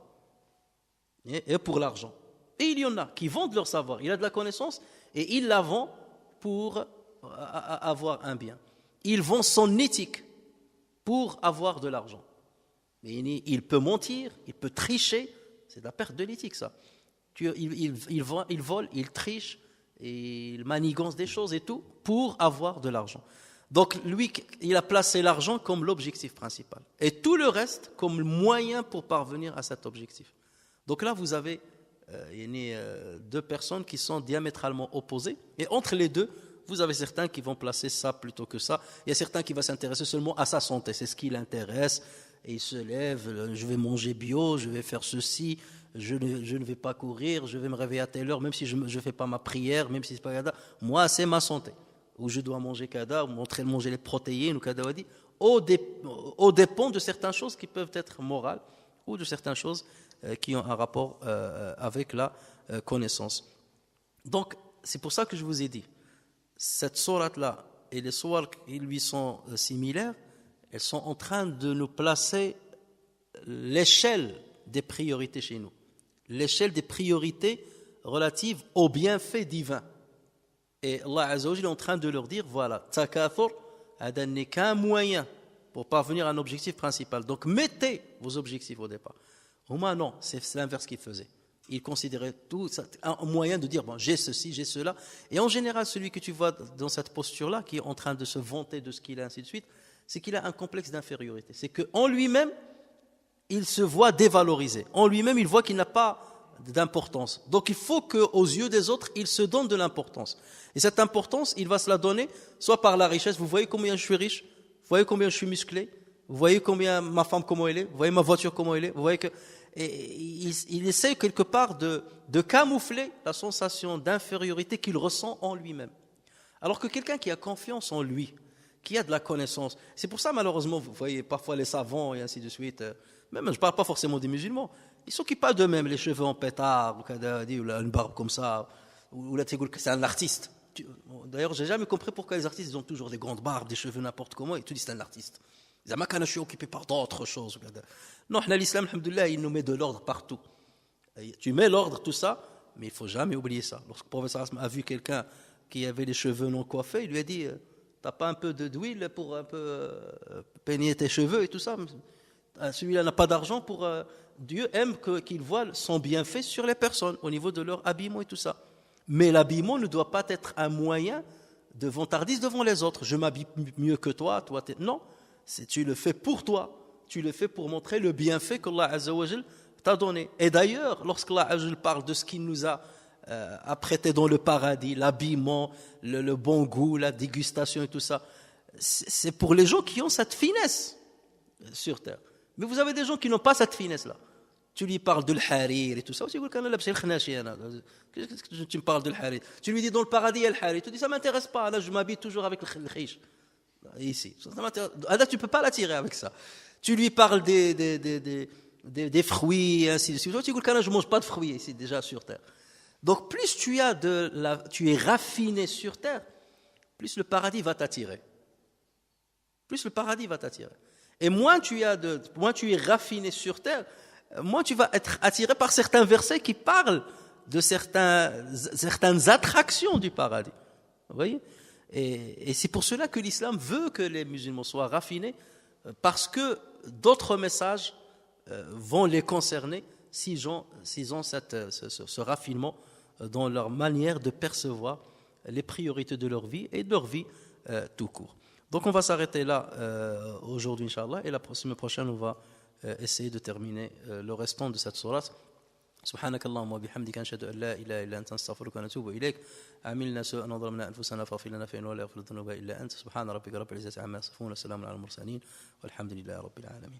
Et pour l'argent. Et il y en a qui vendent leur savoir. Il a de la connaissance et il la vend pour avoir un bien. Il vend son éthique pour avoir de l'argent. Il peut mentir, il peut tricher. C'est de la perte de l'éthique, ça. Il vole, il triche, et il manigance des choses et tout pour avoir de l'argent. Donc lui, il a placé l'argent comme l'objectif principal. Et tout le reste comme le moyen pour parvenir à cet objectif. Donc là, vous avez deux personnes qui sont diamétralement opposées. Et entre les deux, vous avez certains qui vont placer ça plutôt que ça. Il y a certains qui vont s'intéresser seulement à sa santé. C'est ce qui l'intéresse. Et il se lève, je vais manger bio, je vais faire ceci, je ne vais pas courir, je vais me réveiller à telle heure, même si je ne fais pas ma prière, même si c'est pas kada. Moi, c'est ma santé. Ou je dois manger kada, ou manger les protéines, ou kada wadi, au dépend de certaines choses qui peuvent être morales, ou de certaines choses qui ont un rapport avec la connaissance. Donc, c'est pour ça que je vous ai dit, cette sourate-là et les sourates qui lui sont similaires, elles sont en train de nous placer l'échelle des priorités chez nous. L'échelle des priorités relatives aux bienfaits divins. Et Allah Azza wa Jalla est en train de leur dire, voilà, takathur, n'est qu'un moyen pour parvenir à un objectif principal. Donc mettez vos objectifs au départ. Huma, non, c'est l'inverse qu'il faisait. Il considérait tout un moyen de dire, bon, j'ai ceci, j'ai cela. Et en général, celui que tu vois dans cette posture-là, qui est en train de se vanter de ce qu'il a, ainsi de suite, c'est qu'il a un complexe d'infériorité. C'est qu'en lui-même, il se voit dévalorisé. En lui-même, il voit qu'il n'a pas d'importance. Donc il faut qu'aux yeux des autres, il se donne de l'importance. Et cette importance, il va se la donner soit par la richesse. Vous voyez combien je suis riche, vous voyez combien je suis musclé, vous voyez combien ma femme, comment elle est, vous voyez ma voiture, comment elle est, vous voyez que... Et il essaie quelque part de camoufler la sensation d'infériorité qu'il ressent en lui-même. Alors que quelqu'un qui a confiance en lui, qui a de la connaissance, c'est pour ça malheureusement, vous voyez parfois les savants et ainsi de suite, même je ne parle pas forcément des musulmans, ils ne s'occupent pas d'eux-mêmes, les cheveux en pétard, ou une barbe comme ça, ou là tu dis que c'est un artiste. D'ailleurs, je n'ai jamais compris pourquoi les artistes ils ont toujours des grandes barbes, des cheveux n'importe comment, et tu dis c'est un artiste. Je suis occupé par d'autres choses. Non, l'islam, alhamdoulilah, il nous met de l'ordre partout. Tu mets l'ordre, tout ça, mais il ne faut jamais oublier ça. Lorsque le professeur a vu quelqu'un qui avait les cheveux non coiffés, il lui a dit, t'as pas un peu d'huile pour un peu peigner tes cheveux et tout ça. Celui-là n'a pas d'argent pour... Dieu aime qu'il voit son bienfait sur les personnes, au niveau de leur habillement et tout ça. Mais l'habillement ne doit pas être un moyen de vantardise devant les autres. Je m'habille mieux que toi, non. Tu le fais pour toi, tu le fais pour montrer le bienfait qu'Allah Azza wa Jal t'a donné. Et d'ailleurs, lorsqu'Allah Azza wa Jal parle de ce qu'il nous a apprêté dans le paradis, l'habillement, le bon goût, la dégustation et tout ça, c'est pour les gens qui ont cette finesse sur terre. Mais vous avez des gens qui n'ont pas cette finesse-là. Tu lui parles de l'harir et tout ça. Tu me parles de l'harir. Tu lui dis dans le paradis il y a l'harir. Tu dis ça ne m'intéresse pas. Là, je m'habille toujours avec le khish. Ici. Tu ne peux pas l'attirer avec ça. Tu lui parles des fruits et ainsi de suite. Tu dis je ne mange pas de fruits ici déjà sur terre. Donc plus tu es raffiné sur terre, plus le paradis va t'attirer. Plus le paradis va t'attirer. Et moins tu es raffiné sur terre, moins tu vas être attiré par certains versets qui parlent de certaines attractions du paradis. Vous voyez ? Et c'est pour cela que l'islam veut que les musulmans soient raffinés, parce que d'autres messages vont les concerner s'ils ont ce raffinement dans leur manière de percevoir les priorités de leur vie et de leur vie tout court. Donc on va s'arrêter là aujourd'hui, Inch'Allah, et la semaine prochaine, on va essayer de terminer le restant de cette sourate. سبحانك اللهم وبحمدك نشهد أن لا إله إلا أنت نستغفرك ونتوب إليك عملنا سوءا وظلمنا أنفسنا فاغفر لنا فإنه لا يغفر الذنوب إلا أنت سبحان ربك رب العزة عما يصفون وسلام على المرسلين والحمد لله رب العالمين.